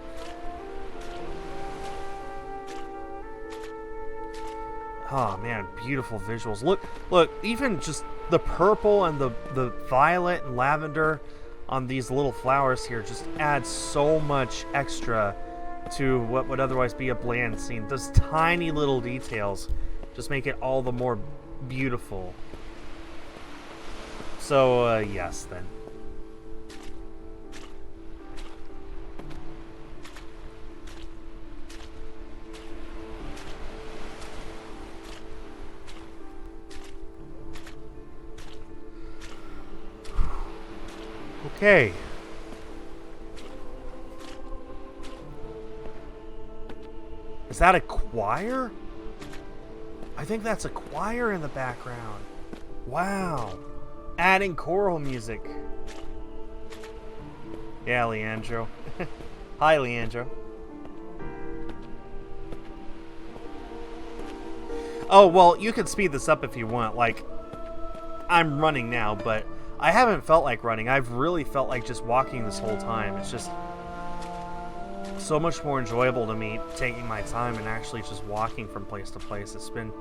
Oh man, beautiful visuals. Look, even just the purple and the violet and lavender on these little flowers here just adds so much extra to what would otherwise be a bland scene. Those tiny little details just make it all the more beautiful. So, yes then. Okay. Is that a choir? I think that's a choir in the background. Wow. Adding choral music. Yeah, Leandro. Hi, Leandro. Oh, well, you can speed this up if you want. Like, I'm running now, but I haven't felt like running. I've really felt like just walking this whole time. It's just so much more enjoyable to me taking my time and actually just walking from place to place. It's been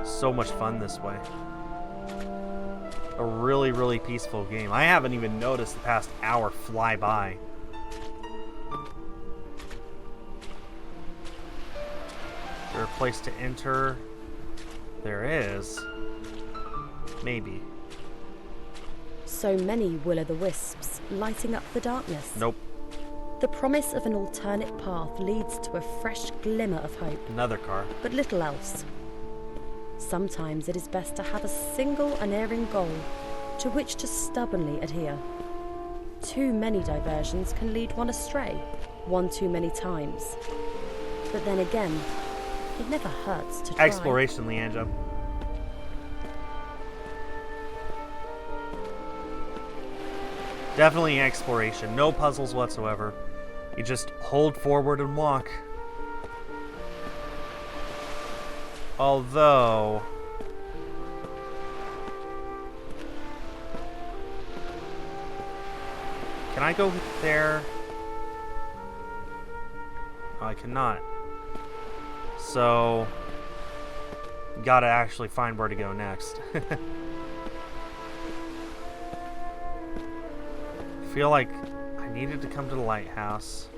so much fun this way. A really, really peaceful game. I haven't even noticed the past hour fly by. Is there a place to enter? There is. Maybe. So many will-o'-the-wisps lighting up the darkness. Nope. The promise of an alternate path leads to a fresh glimmer of hope. Another car. But little else. Sometimes it is best to have a single unerring goal to which to stubbornly adhere. Too many diversions can lead one astray, one too many times. But then again, it never hurts to try. Exploration, Leandro. Definitely exploration. No puzzles whatsoever. You just hold forward and walk. Although... Can I go there? Oh, I cannot. So... Gotta actually find where to go next. Feel like I needed to come to the lighthouse.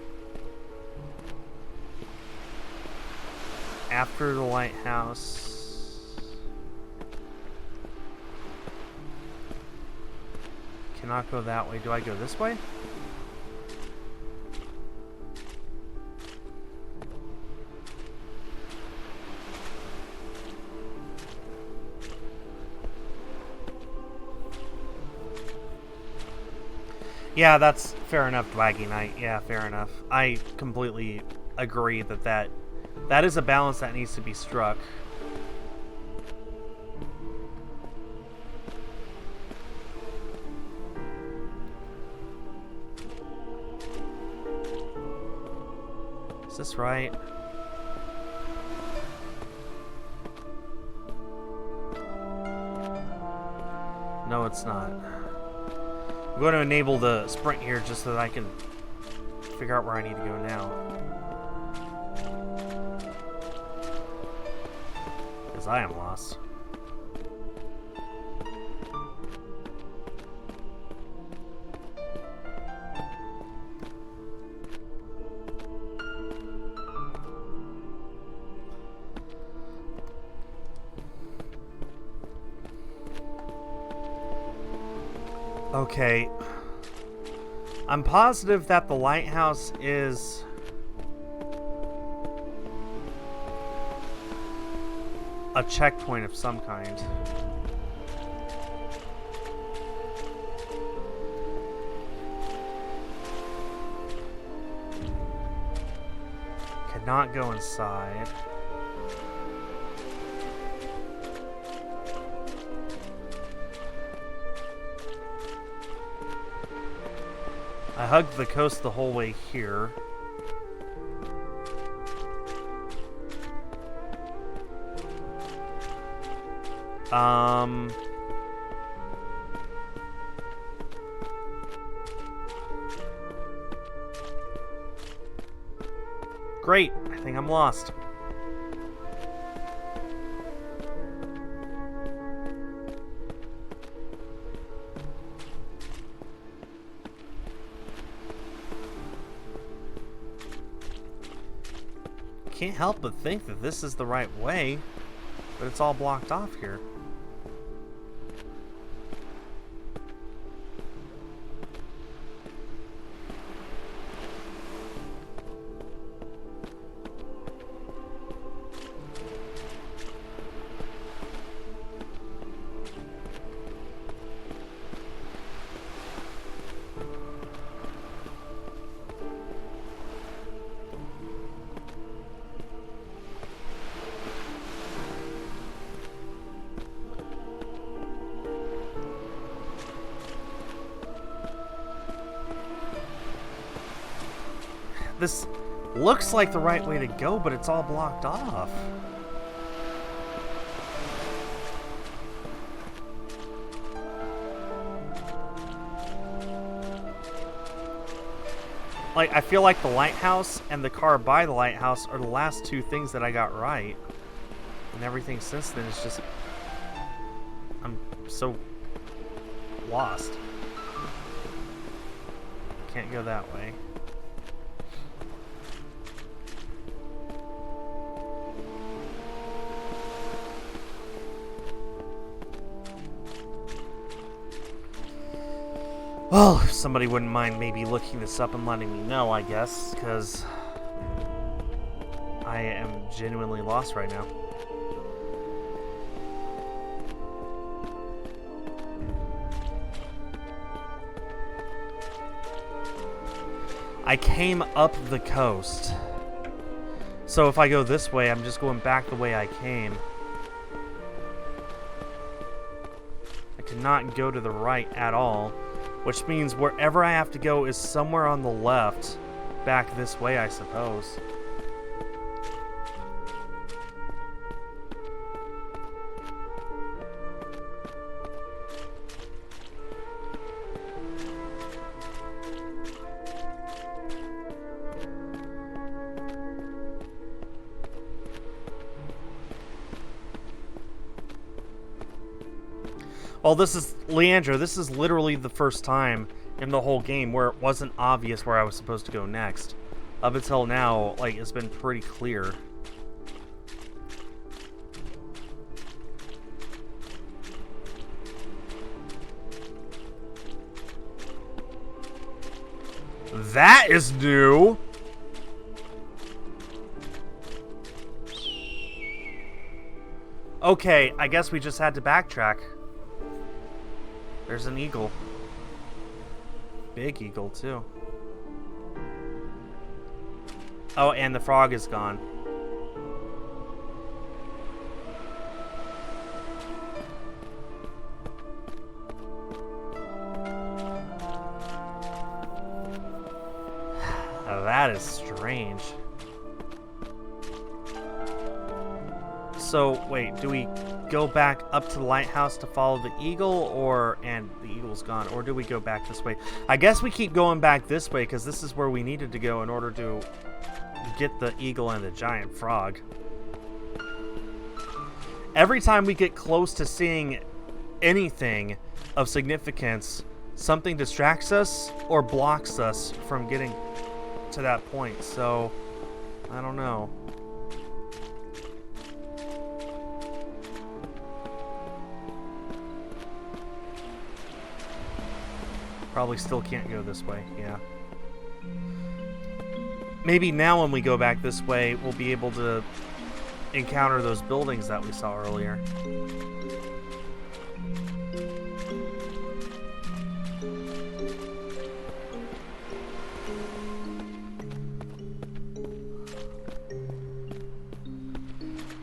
After the lighthouse... Cannot go that way. Do I go this way? Yeah, that's fair enough, Dwaggy Knight. Yeah, fair enough. I completely agree that is a balance that needs to be struck. Is this right? No, it's not. I'm going to enable the sprint here just so that I can figure out where I need to go now. Because I am lost. Okay. I'm positive that the lighthouse is... a checkpoint of some kind. Cannot go inside. I hugged the coast the whole way here. Great. I think I'm lost. Can't help but think that this is the right way, but it's all blocked off here. This looks like the right way to go, but it's all blocked off. Like, I feel like the lighthouse and the car by the lighthouse are the last two things that I got right. And everything since then is just... I'm so lost. Can't go that way. Well, if somebody wouldn't mind maybe looking this up and letting me know, I guess, because I am genuinely lost right now. I came up the coast. So if I go this way, I'm just going back the way I came. I cannot go to the right at all. Which means wherever I have to go is somewhere on the left. Back this way, I suppose. Well, this is, Leandro, this is literally the first time in the whole game where it wasn't obvious where I was supposed to go next. Up until now, like, it's been pretty clear. That is new! Okay, I guess we just had to backtrack. There's an eagle. Big eagle, too. Oh, and the frog is gone. Oh, that is strange. So, wait, do we go back up to the lighthouse to follow the eagle, and the eagle's gone, or do we go back this way? I guess we keep going back this way because this is where we needed to go in order to get the eagle and the giant frog. Every time we get close to seeing anything of significance, something distracts us or blocks us from getting to that point, so I don't know. Probably still can't go this way, yeah. Maybe now when we go back this way, we'll be able to encounter those buildings that we saw earlier.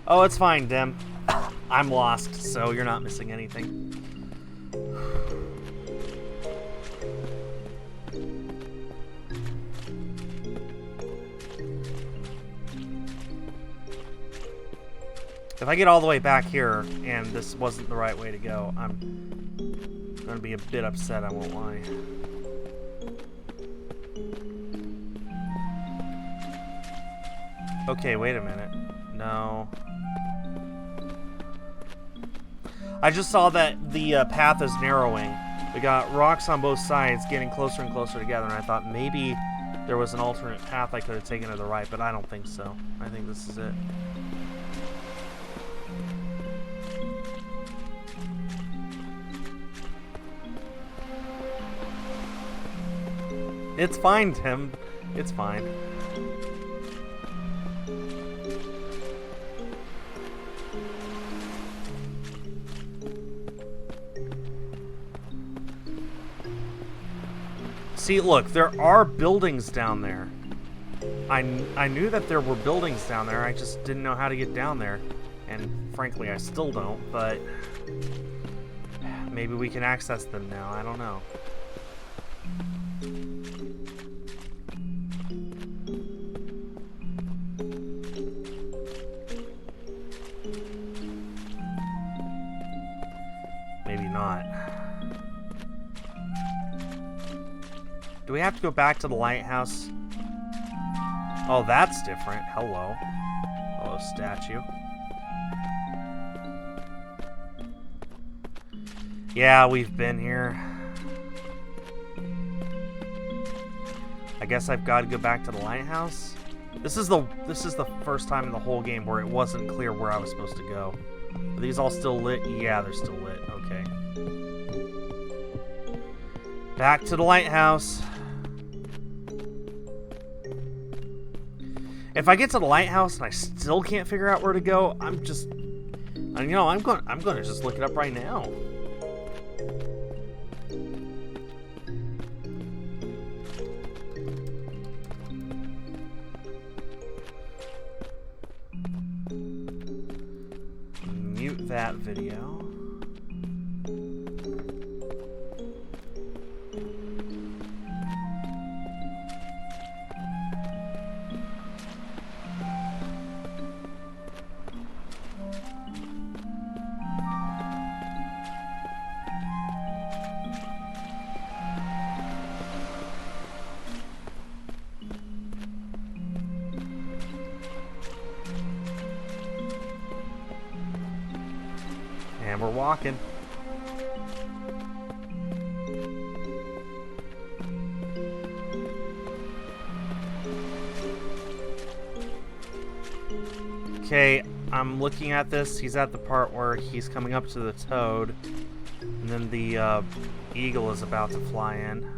Oh, it's fine, Dem. I'm lost, so you're not missing anything. If I get all the way back here and this wasn't the right way to go, I'm gonna be a bit upset, I won't lie. Okay, wait a minute. No. I just saw that the path is narrowing. We got rocks on both sides getting closer and closer together, and I thought maybe there was an alternate path I could have taken to the right, but I don't think so. I think this is it. It's fine, Tim. It's fine. See, look, there are buildings down there. I knew that there were buildings down there, I just didn't know how to get down there. And frankly, I still don't, but maybe we can access them now, I don't know. Maybe not. Do we have to go back to the lighthouse? Oh, that's different. Hello. Hello, statue. Yeah, we've been here. I guess I've got to go back to the lighthouse? This is the first time in the whole game where it wasn't clear where I was supposed to go. Are these all still lit? Yeah, they're still lit. Okay. Back to the lighthouse. If I get to the lighthouse and I still can't figure out where to go, I'm just, you know, I'm going to just look it up right now. Mute that video. And we're walking. Okay, I'm looking at this. He's at the part where he's coming up to the toad, and then the eagle is about to fly in.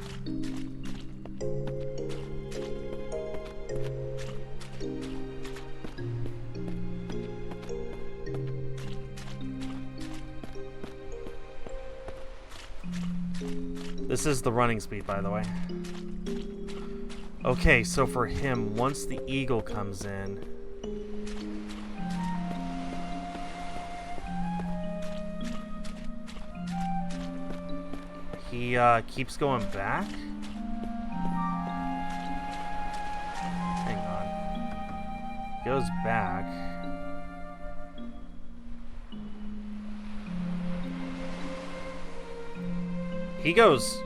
This is the running speed, by the way. Okay, so for him, once the eagle comes in, he keeps going back? Hang on. Goes back. He goes...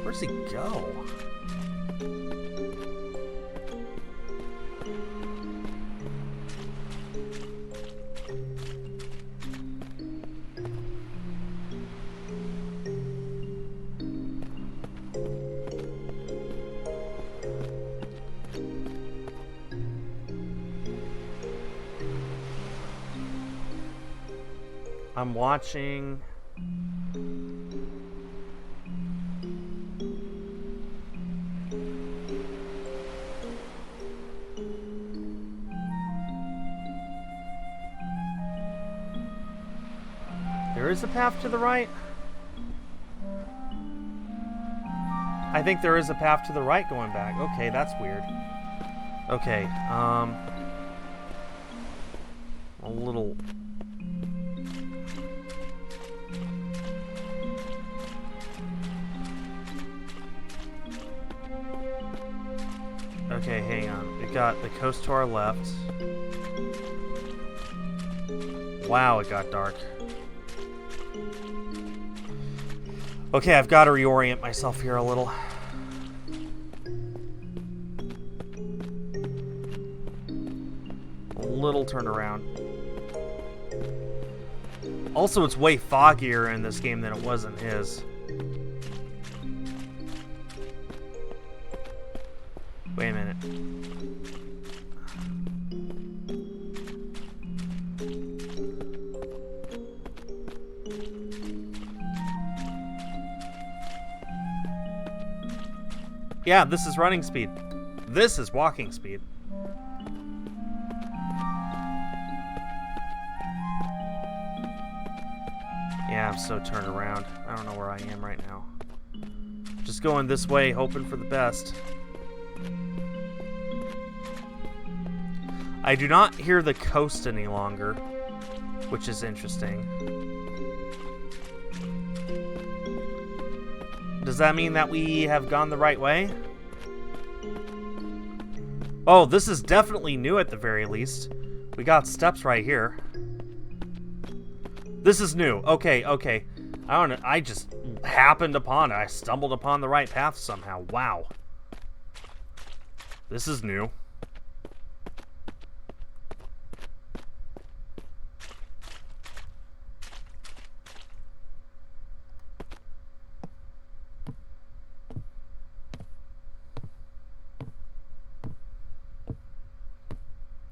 Where's he go? I'm watching... There is a path to the right? I think there is a path to the right going back. Okay, that's weird. Okay, a little... Okay, hang on. We got the coast to our left. Wow, it got dark. Okay, I've got to reorient myself here a little. A little turnaround. Also, it's way foggier in this game than it was in his. Wait a minute. Yeah, this is running speed. This is walking speed. Yeah, I'm so turned around. I don't know where I am right now. Just going this way, hoping for the best. I do not hear the coast any longer, which is interesting. Does that mean that we have gone the right way? Oh, this is definitely new at the very least. We got steps right here. This is new. Okay, okay. I don't know. I just happened upon it. I stumbled upon the right path somehow. Wow. This is new.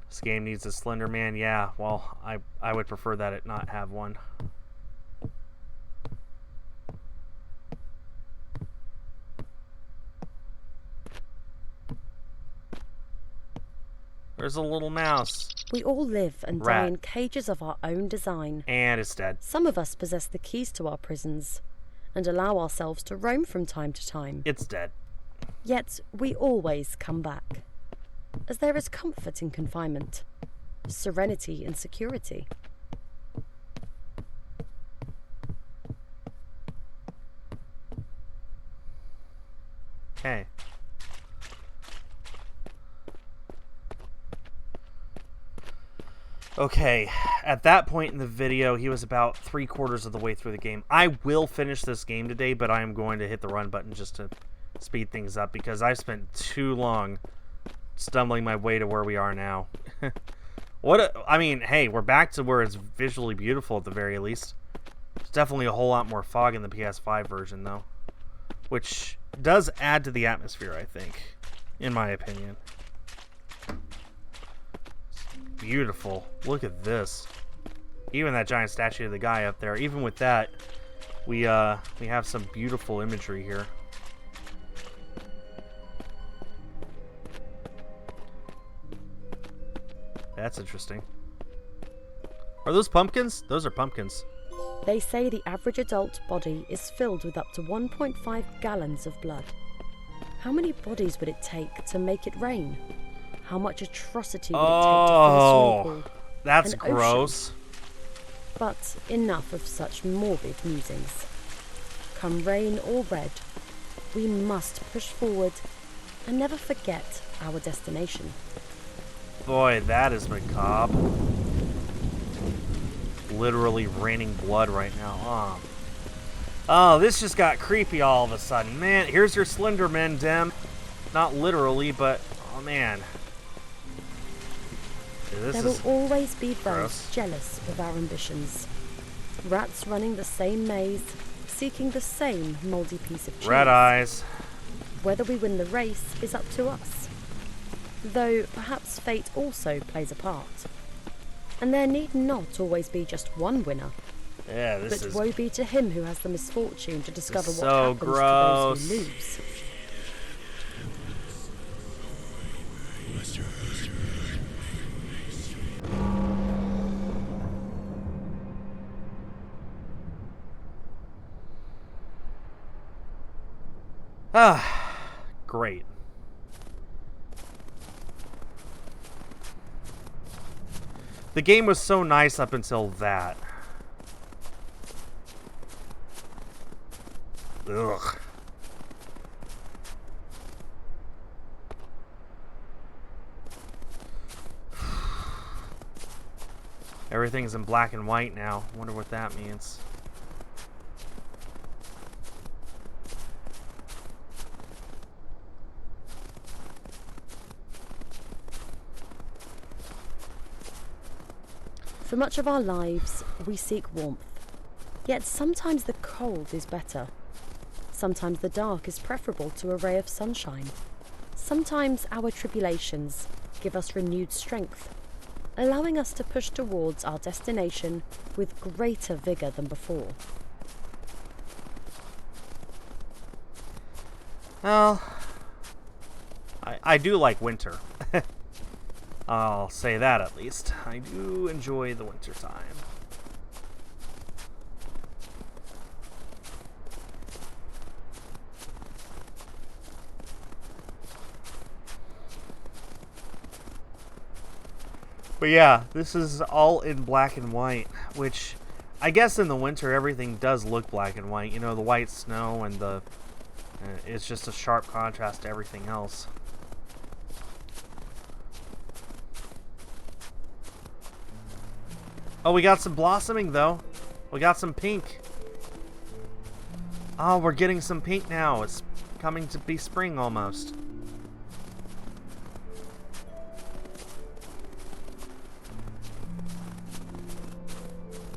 This game needs a Slender Man. Yeah, well, I would prefer that it not have one. There's a little mouse. We all live and die in cages of our own design. And it's dead. Some of us possess the keys to our prisons and allow ourselves to roam from time to time. It's dead. Yet we always come back, as there is comfort in confinement, serenity in security. Okay. Okay, at that point in the video, he was about 3/4 of the way through the game. I will finish this game today, but I am going to hit the run button just to speed things up because I've spent too long stumbling my way to where we are now. I mean, hey, we're back to where it's visually beautiful at the very least. There's definitely a whole lot more fog in the PS5 version, though, which does add to the atmosphere, I think, in my opinion. Beautiful. Look at this. Even that giant statue of the guy up there. Even with that, we have some beautiful imagery here. That's interesting. Are those pumpkins? Those are pumpkins. They say the average adult body is filled with up to 1.5 gallons of blood. How many bodies would it take to make it rain? How much atrocity would it take to fill a swimming pool? That's gross. But enough of such morbid musings. Come rain or red, we must push forward and never forget our destination. Boy, that is macabre. Literally raining blood right now. Oh, this just got creepy all of a sudden. Man, here's your Slenderman, Dim. Not literally, but, oh man. There will always be those jealous of our ambitions. Rats running the same maze, seeking the same mouldy piece of cheese. Red eyes. Whether we win the race is up to us. Though perhaps fate also plays a part. And there need not always be just one winner. Yeah, this but is... woe be to him who has the misfortune to discover what so happens gross. to those who lose. Ah, great. The game was so nice up until that. Ugh. Everything's in black and white now. Wonder what that means. For much of our lives, we seek warmth. Yet sometimes the cold is better. Sometimes the dark is preferable to a ray of sunshine. Sometimes our tribulations give us renewed strength, allowing us to push towards our destination with greater vigour than before. Well, I do like winter. I'll say that at least. I do enjoy the winter time. But yeah, this is all in black and white, which I guess in the winter everything does look black and white. You know, the white snow and the it's just a sharp contrast to everything else. Oh, we got some blossoming, though. We got some pink. Oh, we're getting some pink now. It's coming to be spring almost.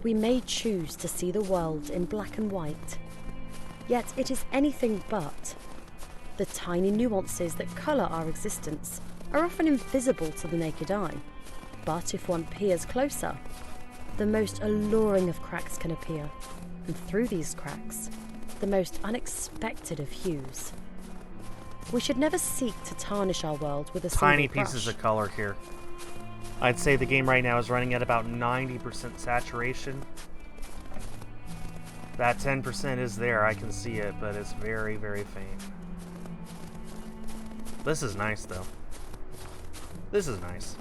We may choose to see the world in black and white, yet it is anything but. The tiny nuances that colour our existence are often invisible to the naked eye, but if one peers closer, the most alluring of cracks can appear, and through these cracks, the most unexpected of hues. We should never seek to tarnish our world with a tiny single pieces brush. of color here. I'd say the game right now is running at about 90% saturation. That 10% is there, I can see it, but it's very, very faint. This is nice, though. This is nice.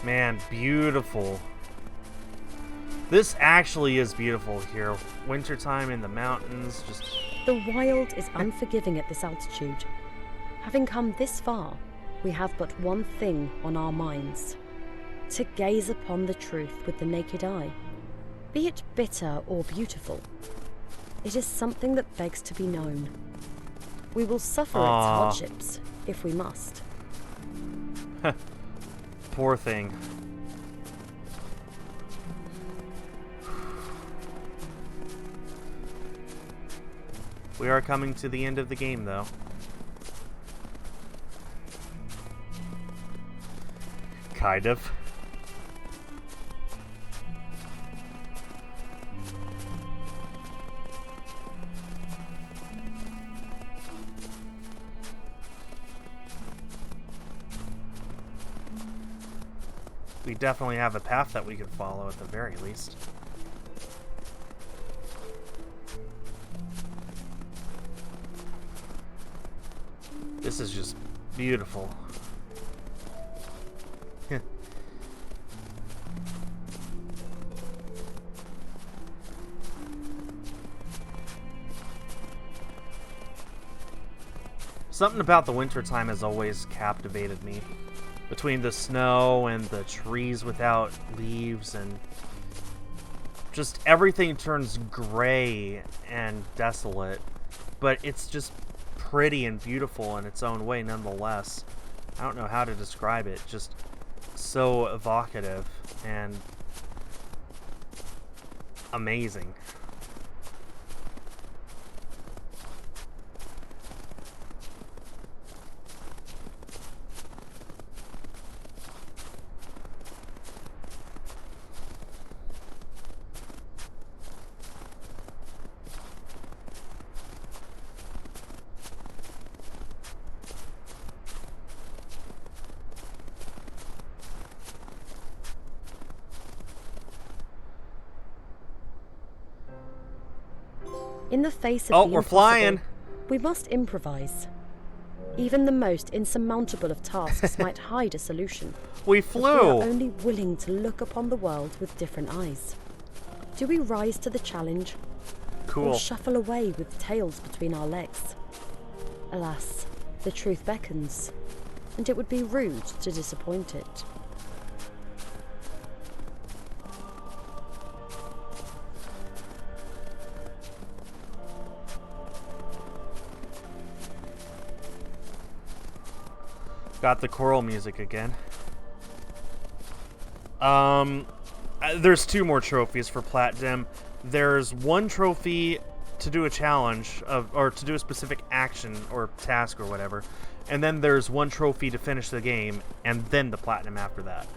Man, beautiful. This actually is beautiful here. Wintertime in the mountains, just... The wild is unforgiving at this altitude. Having come this far, we have but one thing on our minds: to gaze upon the truth with the naked eye. Be it bitter or beautiful, it is something that begs to be known. We will suffer its hardships if we must. Poor thing. We are coming to the end of the game, though. Kind of. We definitely have a path that we could follow at the very least. This is just beautiful. Something about the wintertime has always captivated me. Between the snow and the trees without leaves, and just everything turns gray and desolate, but it's just pretty and beautiful in its own way nonetheless. I don't know how to describe it, just so evocative and amazing. In the face of Oh, the we're impossible, flying. we must improvise. Even the most insurmountable of tasks might hide a solution. We If we flew. are only willing to look upon the world with different eyes. Do we rise to the challenge, Cool. or shuffle away with tails between our legs? Alas, the truth beckons, and it would be rude to disappoint it. Got the choral music again. There's 2 more trophies for Platinum. There's 1 trophy to do a challenge or to do a specific action or task or whatever, and then there's 1 trophy to finish the game, and then the Platinum after that.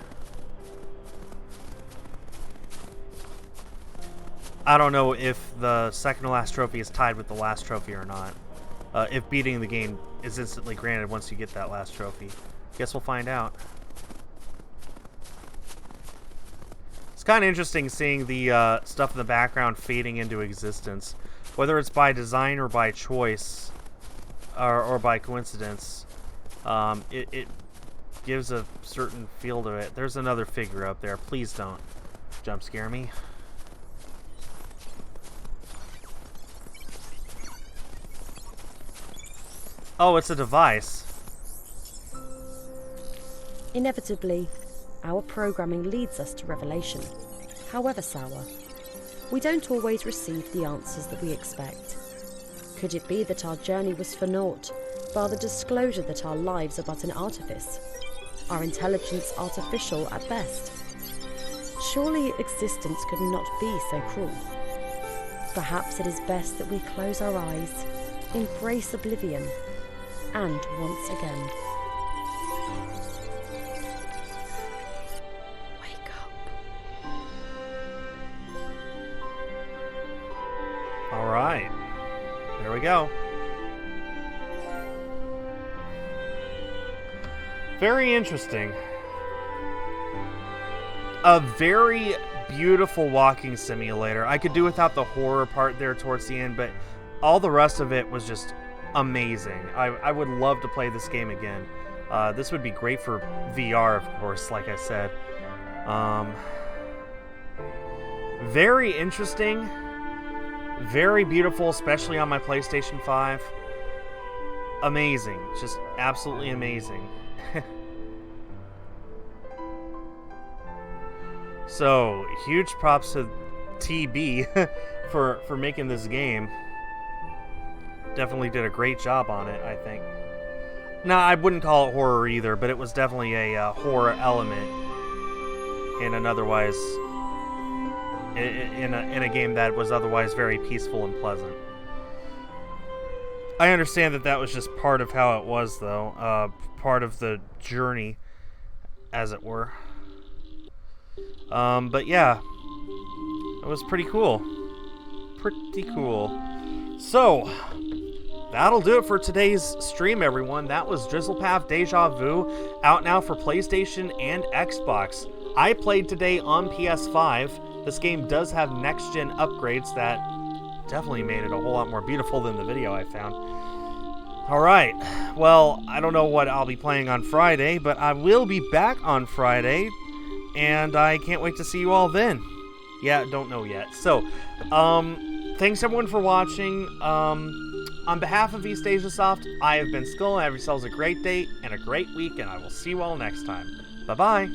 I don't know if the second to last trophy is tied with the last trophy or not. If beating the game is instantly granted once you get that last trophy. Guess we'll find out. It's kind of interesting seeing the stuff in the background fading into existence. Whether it's by design or by choice, or by coincidence, it gives a certain feel to it. There's another figure up there. Please don't jump scare me. Oh, it's a device. Inevitably, our programming leads us to revelation, however sour. We don't always receive the answers that we expect. Could it be that our journey was for naught, bar the disclosure that our lives are but an artifice, our intelligence artificial at best? Surely existence could not be so cruel. Perhaps it is best that we close our eyes, embrace oblivion, and once again wake up. All right. There we go. Very interesting. A very beautiful walking simulator. I could do without the horror part there towards the end, but all the rest of it was just amazing. I would love to play this game again. This would be great for VR, of course, like I said. Very interesting. Very beautiful, especially on my PlayStation 5. Amazing. Just absolutely amazing. So, huge props to TB for making this game. Definitely did a great job on it, I think. Now, I wouldn't call it horror either, but it was definitely a horror element in an otherwise in a game that was otherwise very peaceful and pleasant. I understand that was just part of how it was, though. Part of the journey, as it were. But yeah, it was pretty cool. Pretty cool. So, that'll do it for today's stream, everyone. That was Drizzlepath Deja Vu, out now for PlayStation and Xbox. I played today on PS5. This game does have next-gen upgrades that definitely made it a whole lot more beautiful than the video I found. Alright, well, I don't know what I'll be playing on Friday, but I will be back on Friday, and I can't wait to see you all then. Yeah, don't know yet. So, thanks everyone for watching. On behalf of East Asia Soft, I have been Skull. Have yourselves a great day and a great week, and I will see you all next time. Bye-bye.